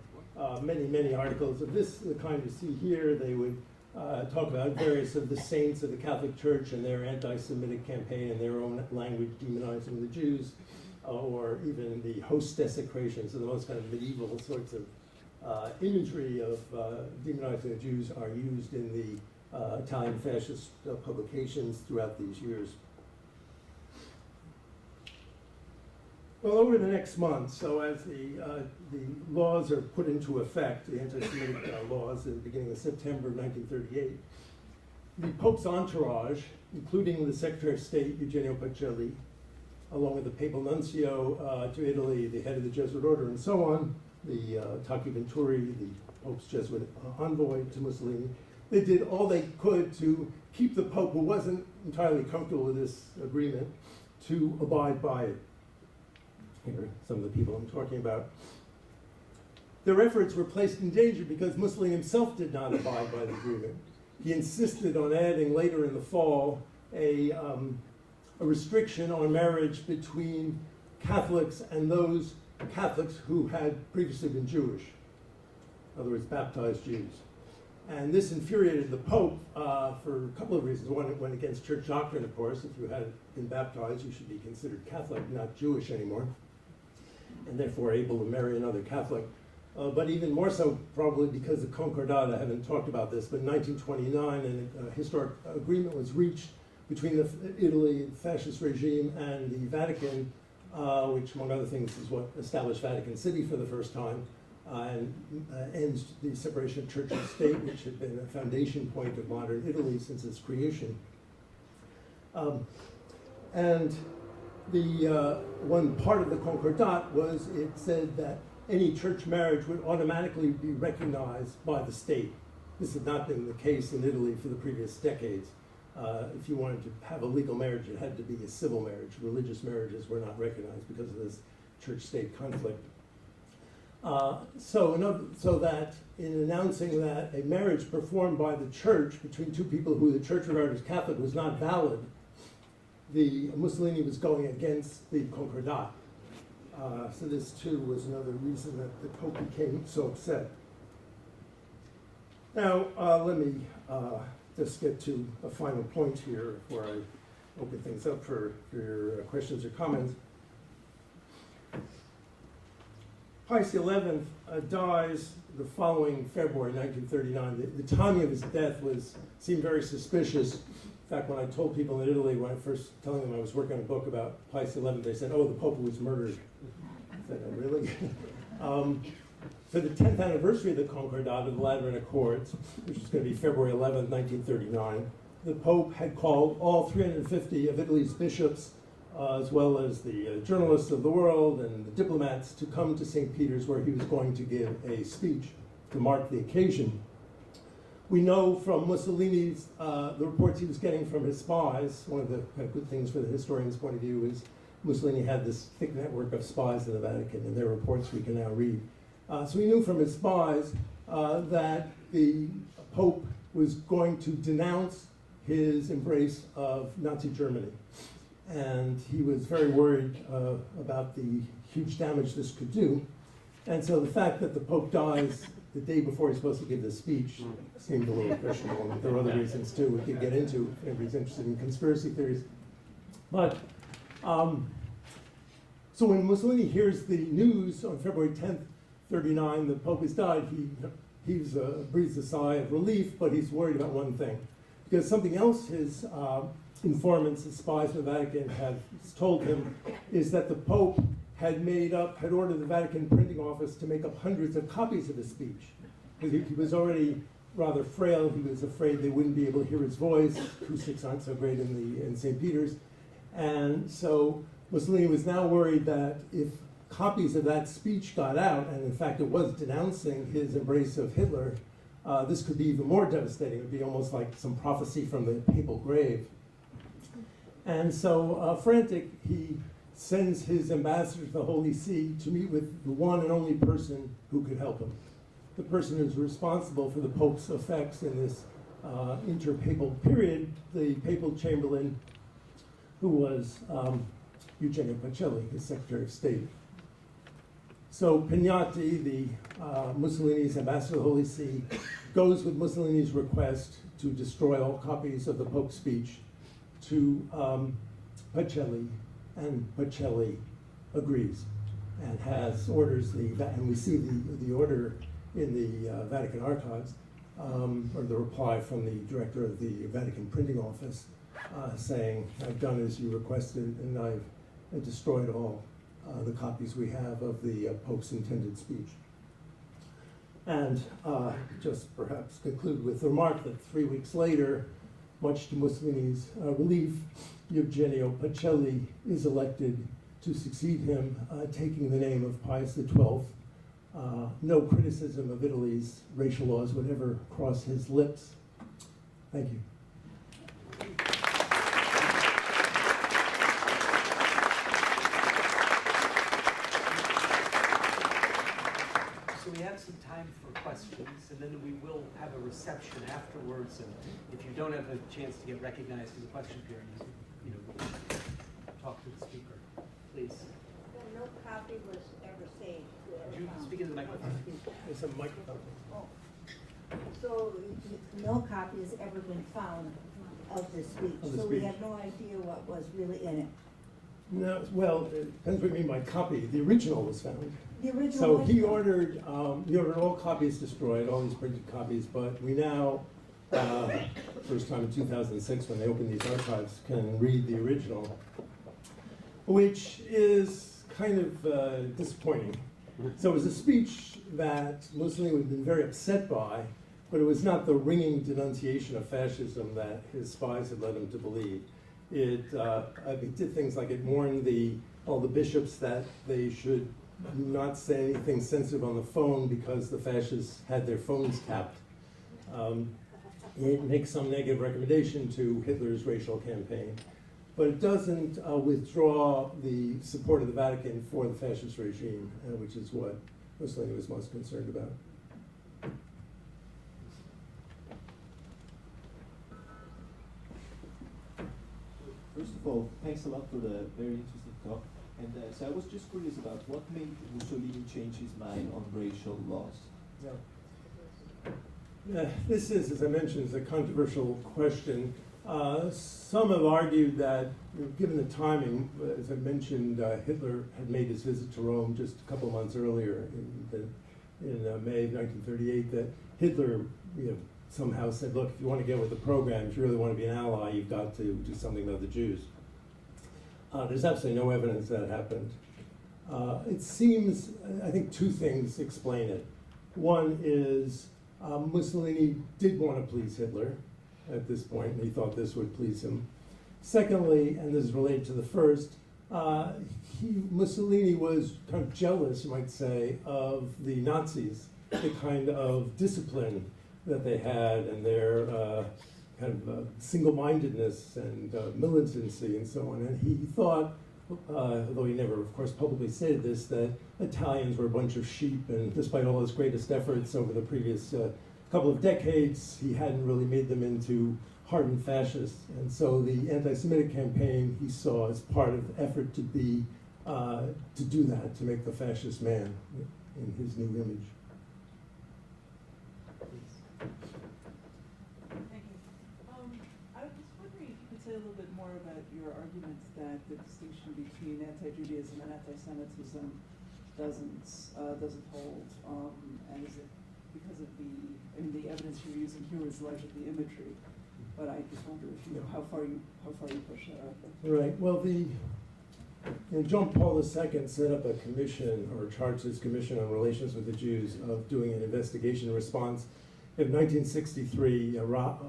many, many articles of this, the kind you see here. They would talk about various of the saints of the Catholic Church and their anti-Semitic campaign in their own language demonizing the Jews, or even the host desecration, so the most kind of medieval sorts of imagery of demonizing the Jews are used in the Italian fascist publications throughout these years. Well, over the next month, so as the laws are put into effect, the anti-Semitic laws at the beginning of September 1938, the Pope's entourage, including the Secretary of State, Eugenio Pacelli, along with the Papal Nuncio to Italy, the head of the Jesuit order, and so on, the Taki Venturi, the Pope's Jesuit envoy to Mussolini, they did all they could to keep the Pope, who wasn't entirely comfortable with this agreement, to abide by it. Here are some of the people I'm talking about. Their efforts were placed in danger because Mussolini himself did not abide by the agreement. He insisted on adding later in the fall a restriction on marriage between Catholics and those Catholics who had previously been Jewish, in other words, baptized Jews. And this infuriated the Pope for a couple of reasons. One, it went against church doctrine, of course. If you had been baptized, you should be considered Catholic, not Jewish anymore, and therefore able to marry another Catholic. But even more so, probably because of Concordat, I haven't talked about this, but in 1929, a historic agreement was reached between Italy, the fascist regime, and the Vatican, which, among other things, is what established Vatican City for the first time, and ends the separation of church and state, which had been a foundation point of modern Italy since its creation. And The one part of the Concordat was it said that any church marriage would automatically be recognized by the state. This had not been the case in Italy for the previous decades. If you wanted to have a legal marriage, it had to be a civil marriage. Religious marriages were not recognized because of this church-state conflict. So that in announcing that a marriage performed by the church between two people who the church regarded as Catholic was not valid, Mussolini was going against the Concordat. So this too was another reason that the Pope became so upset. Now let me just get to a final point here before I open things up for your questions or comments. Pius XI dies the following February 1939. The timing of his death seemed very suspicious. In fact, when I told people in Italy, when I first telling them I was working on a book about Pius XI, they said, "Oh, the Pope was murdered." I said, "Oh, really?" For the 10th anniversary of the Concordat of the Lateran Accords, which is going to be February 11th, 1939, the Pope had called all 350 of Italy's bishops, as well as the journalists of the world and the diplomats, to come to St. Peter's, where he was going to give a speech to mark the occasion. We know from Mussolini's, the reports he was getting from his spies, one of the kind of good things for the historian's point of view is Mussolini had this thick network of spies in the Vatican, and their reports we can now read. So we knew from his spies that the Pope was going to denounce his embrace of Nazi Germany. And he was very worried about the huge damage this could do. And so the fact that the Pope dies the day before he's supposed to give this speech seemed a little questionable. And there are other reasons too we could get into if anybody's interested in conspiracy theories. But so when Mussolini hears the news on February 10th, 39, the Pope has died, he breathes a sigh of relief, but he's worried about one thing. Because something else his informants, his spies in the Vatican have told him is that the Pope had ordered the Vatican printing office to make up hundreds of copies of his speech. Because he was already rather frail, he was afraid they wouldn't be able to hear his voice, acoustics aren't so great in St. Peter's. And so Mussolini was now worried that if copies of that speech got out, and in fact it was denouncing his embrace of Hitler, this could be even more devastating. It would be almost like some prophecy from the papal grave. And so, frantic, he sends his ambassador to the Holy See to meet with the one and only person who could help him. The person who's responsible for the Pope's effects in this interpapal period, the papal chamberlain, who was Eugenio Pacelli, his Secretary of State. So Pignati, the Mussolini's ambassador to the Holy See, goes with Mussolini's request to destroy all copies of the Pope's speech to Pacelli, and Pacelli agrees and has orders and we see the order in the Vatican archives, or the reply from the director of the Vatican printing office, saying, "I've done as you requested, and I've destroyed all the copies we have of the Pope's intended speech." And just perhaps conclude with the remark that 3 weeks later, much to Mussolini's relief, Eugenio Pacelli is elected to succeed him, taking the name of Pius XII. No criticism of Italy's racial laws would ever cross his lips. Thank you. So we have some time for questions, and then we will have a reception afterwards. And if you don't have a chance to get recognized in the question period, you know, talk to the speaker, please. No copy was ever saved. Could you speak into the microphone? There's a microphone. Oh. So no copy has ever been found of the speech. Of the So we speech. have no idea what was really in it. No, well, it depends what you mean by copy. The original was found. The original. So was he found. ordered all copies destroyed, all these printed copies, but we now, first time in 2006 when they opened these archives, can read the original, which is kind of disappointing. So it was a speech that Mussolini had been very upset by, but it was not the ringing denunciation of fascism that his spies had led him to believe. It did things like it warned all the bishops that they should not say anything sensitive on the phone because the fascists had their phones tapped. It makes some negative recommendation to Hitler's racial campaign, but it doesn't withdraw the support of the Vatican for the fascist regime, which is what Mussolini was most concerned about. First of all, thanks a lot for the very interesting talk. And so I was just curious about what made Mussolini change his mind on racial laws. This is, as I mentioned, a controversial question. Some have argued that, given the timing, as I mentioned, Hitler had made his visit to Rome just a couple of months earlier in May of 1938, that Hitler somehow said, look, if you want to get with the program, if you really want to be an ally, you've got to do something about the Jews. There's absolutely no evidence that happened. It seems, I think two things explain it. One is Mussolini did want to please Hitler at this point, and he thought this would please him. Secondly, and this is related to the first, Mussolini was kind of jealous, you might say, of the Nazis, the kind of discipline that they had and their kind of single-mindedness and militancy and so on. And he thought, although he never, of course, publicly said this, that Italians were a bunch of sheep, and despite all his greatest efforts over the previous couple of decades, he hadn't really made them into hardened fascists. And so the anti-Semitic campaign he saw as part of the effort to do that, to make the fascist man in his new image. Thank you. I was wondering if you could say a little bit more about your argument that the distinction between anti-Judaism and anti-Semitism doesn't hold, and is it because of the evidence you're using here is largely imagery, but I just wonder if you know how far you push that out. Right. Well, John Paul II set up a commission, or charged his commission on relations with the Jews, of doing an investigation response. In 1963, Ralph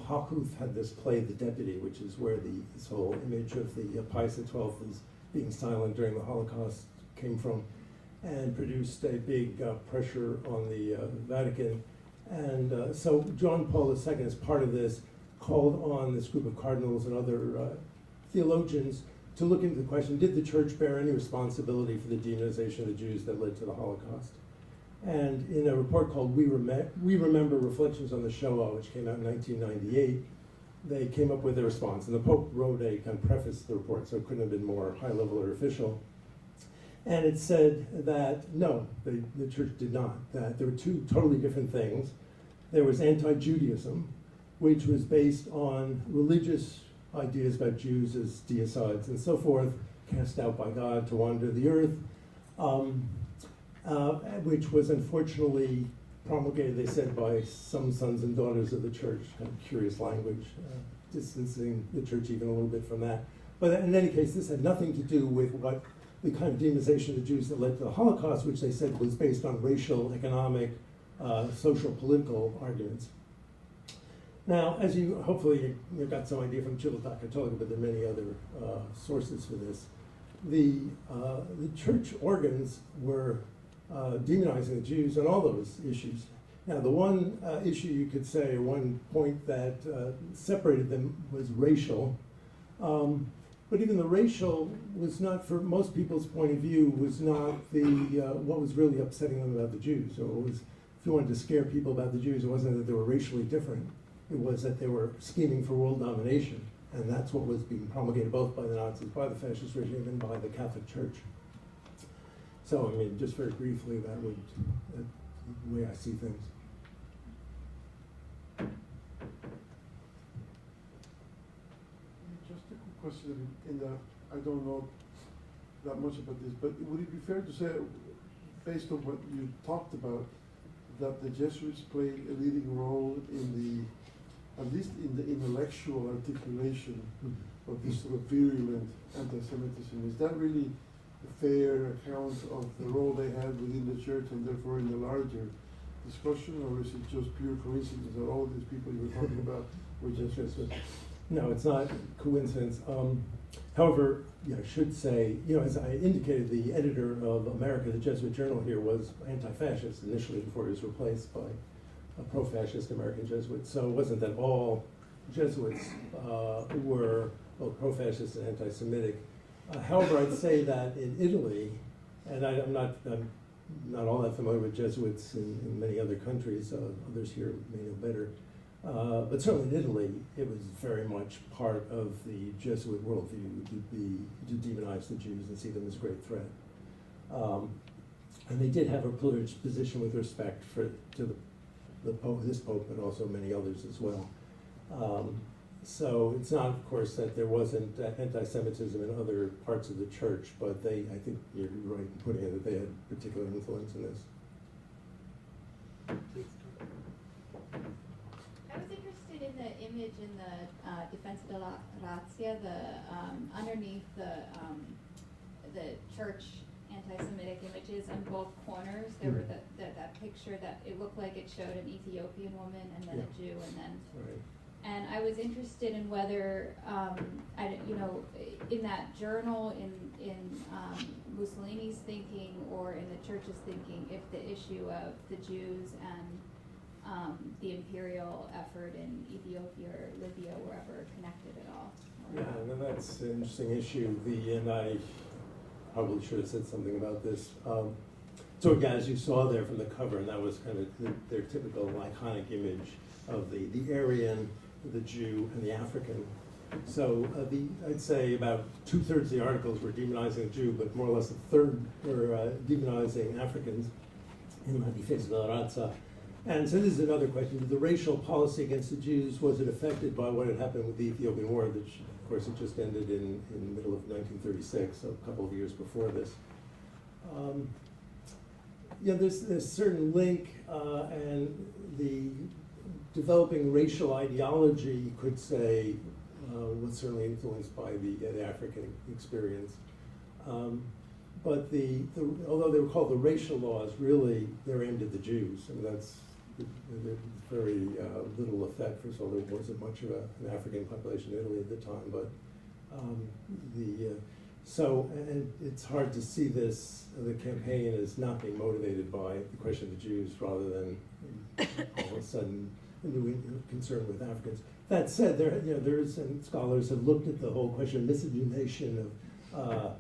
Hochhuth had this play, The Deputy, which is where this whole image of the Pius XII as being silent during the Holocaust came from, and produced a big pressure on the Vatican. And so John Paul II, as part of this, called on this group of cardinals and other theologians to look into the question, did the church bear any responsibility for the demonization of the Jews that led to the Holocaust? And in a report called We Remember Reflections on the Shoah, which came out in 1998, they came up with a response. And the Pope wrote a kind of preface to the report, so it couldn't have been more high-level or official. And it said that, no, the church did not, that there were two totally different things. There was anti-Judaism, which was based on religious ideas about Jews as deicides and so forth, cast out by God to wander the earth, which was unfortunately promulgated, they said, by some sons and daughters of the church, kind of curious language, distancing the church even a little bit from that. But in any case, this had nothing to do with what the kind of demonization of the Jews that led to the Holocaust, which they said was based on racial, economic, social, political arguments. Now, as you hopefully you've got some idea from Civiltà Cattolica, but there are many other sources for this. The church organs were demonizing the Jews on all those issues. Now, the one issue you could say, or one point that separated them was racial. But even the racial was not, for most people's point of view, was not what was really upsetting them about the Jews. So it was, if you wanted to scare people about the Jews, it wasn't that they were racially different. It was that they were scheming for world domination. And that's what was being promulgated both by the Nazis, by the fascist regime, and by the Catholic Church. So, I mean, just very briefly, that's the way I see things. Just a quick question. I don't know that much about this, but would it be fair to say, based on what you talked about, that the Jesuits played a leading role at least in the intellectual articulation of this sort of virulent anti-Semitism? Is that really a fair account of the role they had within the church and therefore in the larger discussion, or is it just pure coincidence that all these people you were talking about were Jesuits? No, it's not coincidence. However, I should say, as I indicated, the editor of America, the Jesuit Journal here, was anti-fascist initially before he was replaced by a pro-fascist American Jesuit. So it wasn't that all Jesuits were both pro-fascist and anti-Semitic. However, I'd say that in Italy, and I'm not all that familiar with Jesuits in many other countries, others here may know better, but certainly in Italy, it was very much part of the Jesuit worldview to demonize the Jews and see them as a great threat. And they did have a privileged position with respect to the Pope, this Pope, but also many others as well. So it's not, of course, that there wasn't anti-Semitism in other parts of the church, but I think you're right in putting it that they had particular influence in this. I was interested in the image in the Defensa della Razia, underneath the church anti-Semitic images on both corners. There were that picture that it looked like it showed an Ethiopian woman and then a Jew, and then. Right. And I was interested in whether, in that journal, in Mussolini's thinking or in the church's thinking, if the issue of the Jews and the imperial effort in Ethiopia or Libya were ever connected at all. Yeah, and that's an interesting issue. And I probably should have said something about this. So again, as you saw there from the cover, and that was kind of their typical iconic image of the Aryan, the Jew, and the African. So I'd say about 2/3 of the articles were demonizing the Jew, but more or less a third were demonizing Africans in La Difesa della Razza. And so this is another question. The racial policy against the Jews, was it affected by what had happened with the Ethiopian War, which of course it just ended in the middle of 1936, so a couple of years before this. There's a certain link, and the developing racial ideology, you could say, was certainly influenced by the African experience. But although they were called the racial laws, really they're aimed at the Jews, and that's very little effect. First of all, there wasn't much of an African population in Italy at the time, but and it's hard to see the campaign as not being motivated by the question of the Jews, rather than all of a sudden a new concern with Africans. That said, and scholars have looked at the whole question of miscegenation of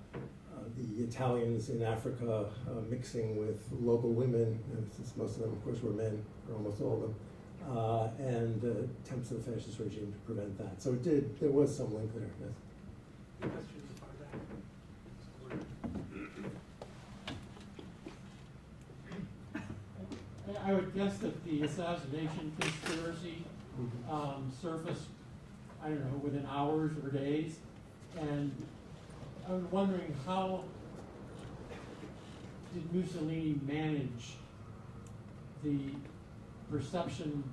the Italians in Africa mixing with local women, since most of them, of course, were men, or almost all of them, and attempts of the fascist regime to prevent that. So there was some link there, yes. I would guess that the assassination conspiracy surfaced, I don't know, within hours or days. And I'm wondering, how did Mussolini manage the perception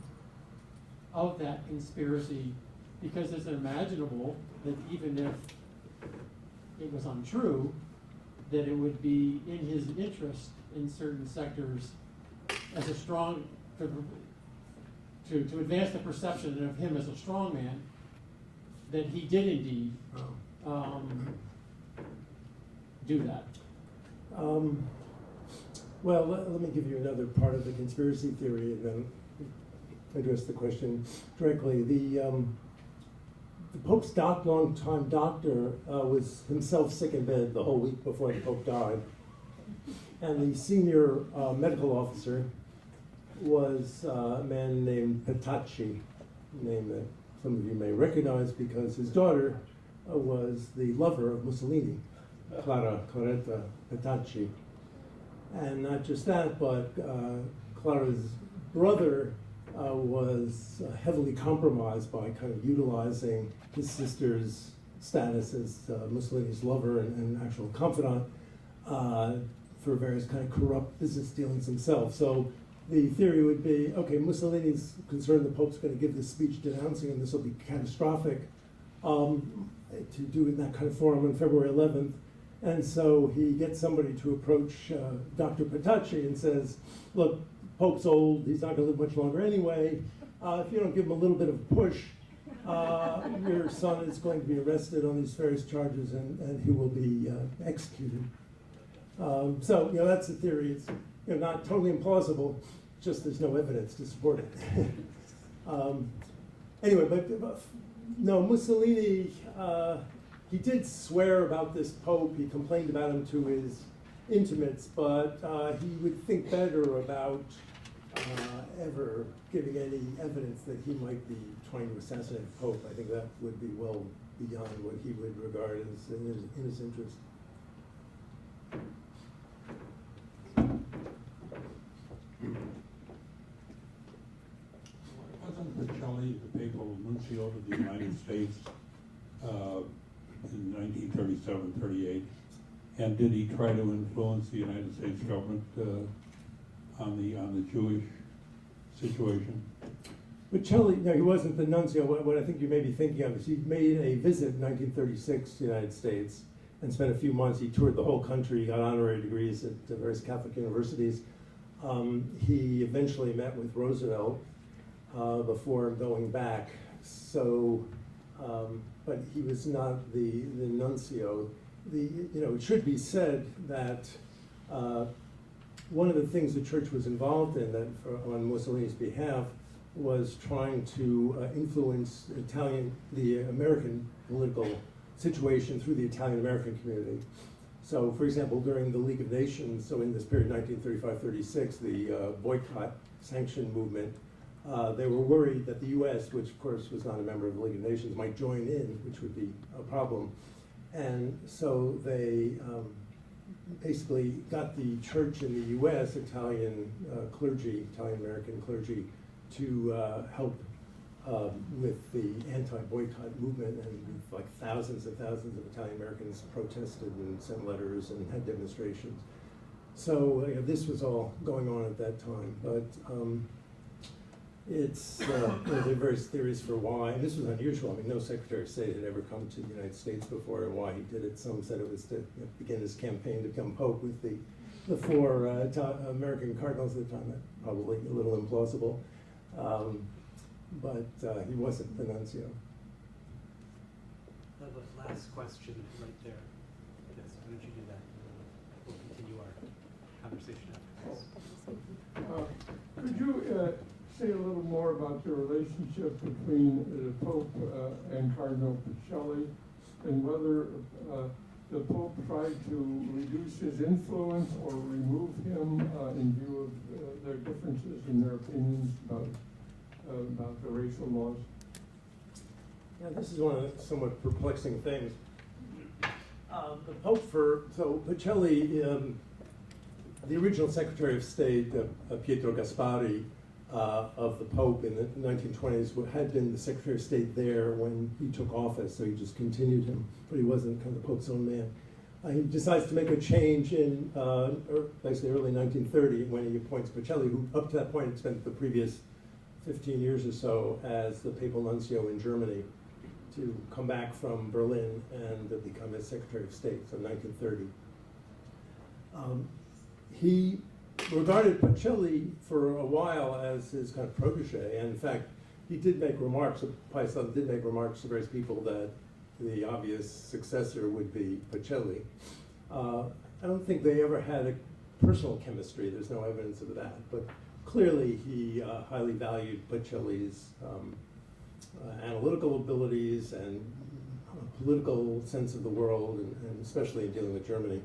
of that conspiracy? Because it's unimaginable that even if it was untrue, that it would be in his interest in certain sectors as a strong, to advance the perception of him as a strong man, that he did indeed do that. Well, let me give you another part of the conspiracy theory and then address the question directly. The Pope's long-time doctor was himself sick in bed the whole week before the Pope died. And the senior medical officer was a man named Petacci, a name that some of you may recognize because his daughter was the lover of Mussolini, Claretta Petacci. And not just that, but Clara's brother was heavily compromised by kind of utilizing his sister's status as Mussolini's lover and actual confidant for various kind of corrupt business dealings himself. So the theory would be, okay, Mussolini's concerned the Pope's going to give this speech denouncing him, this will be catastrophic, to do in that kind of forum on February 11th. And so he gets somebody to approach Dr. Petacci and says, look, Pope's old, he's not going to live much longer anyway. If you don't give him a little bit of a push, your son is going to be arrested on these various charges and he will be executed. So, that's a theory. It's not totally implausible, just there's no evidence to support it. Anyway, but no, Mussolini, he did swear about this Pope. He complained about him to his intimates, but he would think better about ever giving any evidence that he might be trying to assassinate the Pope. I think that would be well beyond what he would regard as in his interest. Wasn't Pacelli the papal nuncio to the United States in 1937-38? And did he try to influence the United States government on the Jewish situation? Pacelli, no, he wasn't the nuncio. What I think you may be thinking of is he made a visit in 1936 to the United States and spent a few months. He toured the whole country. He got honorary degrees at various Catholic universities. He eventually met with Roosevelt before going back. So, but he was not the nuncio. It should be said that one of the things the church was involved in on Mussolini's behalf was trying to influence the American political situation through the Italian-American community. So, for example, during the League of Nations, so in this period, 1935-36, the boycott sanction movement, they were worried that the U.S., which of course was not a member of the League of Nations, might join in, which would be a problem. And so they basically got the church in the U.S., Italian clergy, Italian-American clergy, to help with the anti-boycott movement, and like thousands and thousands of Italian-Americans protested and sent letters and had demonstrations. So this was all going on at that time, but there are various theories for why, and this was unusual. I mean, no Secretary of State had ever come to the United States before, and why he did it. Some said it was to begin his campaign to become Pope with the four American cardinals at the time. That's probably a little implausible, but he wasn't the nuncio. I have a last question right there. Yes, why don't you do that? We'll continue our conversation after this. Could you say a little more about the relationship between the Pope and Cardinal Pacelli, and whether the Pope tried to reduce his influence or remove him in view of their differences in their opinions about the racial laws? Yeah, this is one of the somewhat perplexing things. The Pope so Pacelli, the original Secretary of State, Pietro Gasparri, of the Pope in the 1920s, had been the Secretary of State there when he took office, so he just continued him, but he wasn't kind of the Pope's own man. He decides to make a change in basically early 1930 when he appoints Pacelli, who up to that point had spent the previous 15 years or so as the papal nuncio in Germany, to come back from Berlin and become his Secretary of State, so 1930. He regarded Pacelli for a while as his kind of protege, and in fact, he did make remarks, Pacelli did make remarks to various people that the obvious successor would be Pacelli. I don't think they ever had a personal chemistry, there's no evidence of that, but clearly he highly valued Pacelli's analytical abilities and political sense of the world, and especially in dealing with Germany.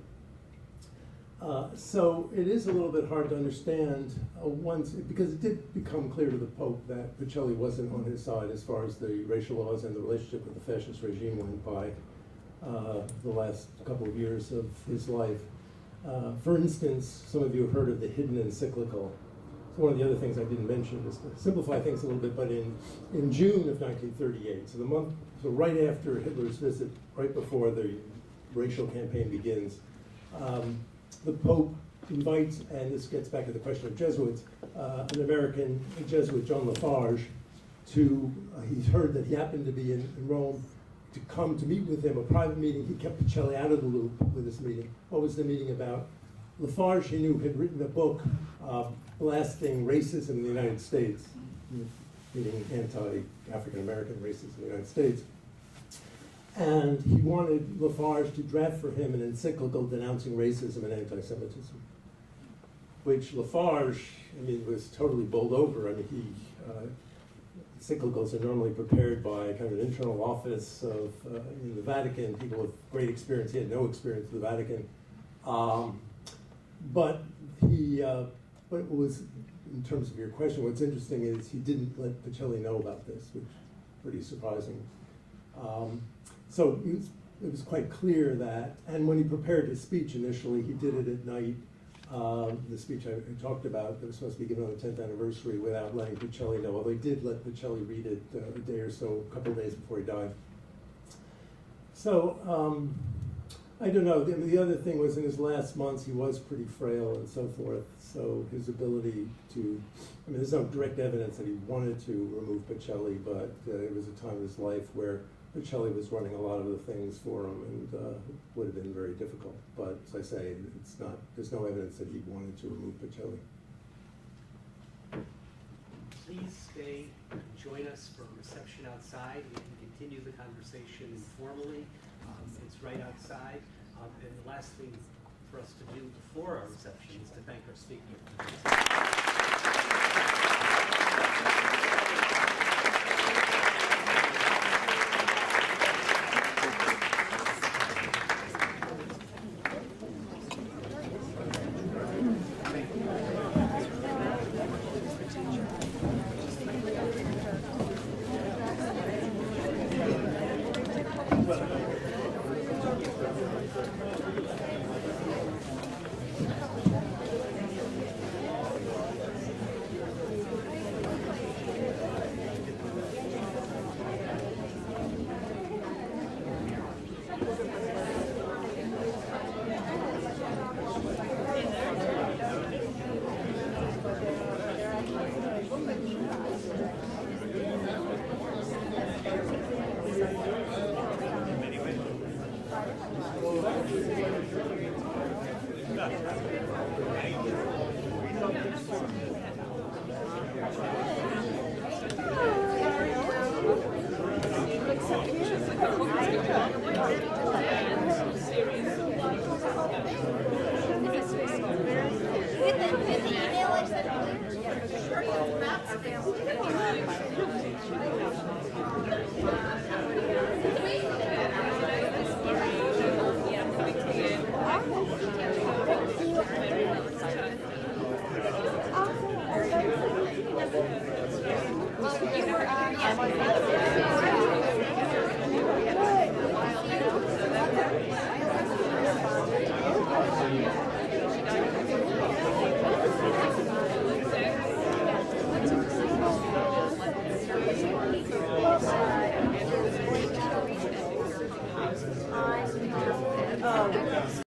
So it is a little bit hard to understand because it did become clear to the Pope that Pacelli wasn't on his side as far as the racial laws and the relationship with the fascist regime went by the last couple of years of his life. For instance, some of you have heard of the hidden encyclical. So one of the other things I didn't mention is to simplify things a little bit, but in June of 1938, so right after Hitler's visit, right before the racial campaign begins, the Pope invites, and this gets back to the question of Jesuits, an American Jesuit, John Lafarge, he's heard that he happened to be in Rome, to come to meet with him, a private meeting. He kept Pacelli out of the loop with this meeting. What was the meeting about? Lafarge, he knew, had written a book blasting racism in the United States. meaning anti-African American racism in the United States. And he wanted Lafarge to draft for him an encyclical denouncing racism and anti-Semitism, which Lafarge, I mean, was totally bowled over. I mean, encyclicals are normally prepared by kind of an internal office of in the Vatican, people with great experience. He had no experience with the Vatican. But what was, in terms of your question, what's interesting is he didn't let Pacelli know about this, which is pretty surprising. So it was quite clear that, and when he prepared his speech initially, he did it at night. The speech I talked about that was supposed to be given on the 10th anniversary without letting Pacelli know, although he did let Pacelli read it a day or so, a couple of days before he died. So, I don't know, the other thing was in his last months he was pretty frail and so forth, so his ability to, I mean, there's no direct evidence that he wanted to remove Pacelli, but it was a time in his life where Pacelli was running a lot of the things for him, and would have been very difficult. But as I say, it's not. There's no evidence that he wanted to remove Pacelli. Please stay and join us for a reception outside. We can continue the conversation informally. It's right outside. And the last thing for us to do before our reception is to thank our speaker. Thank you.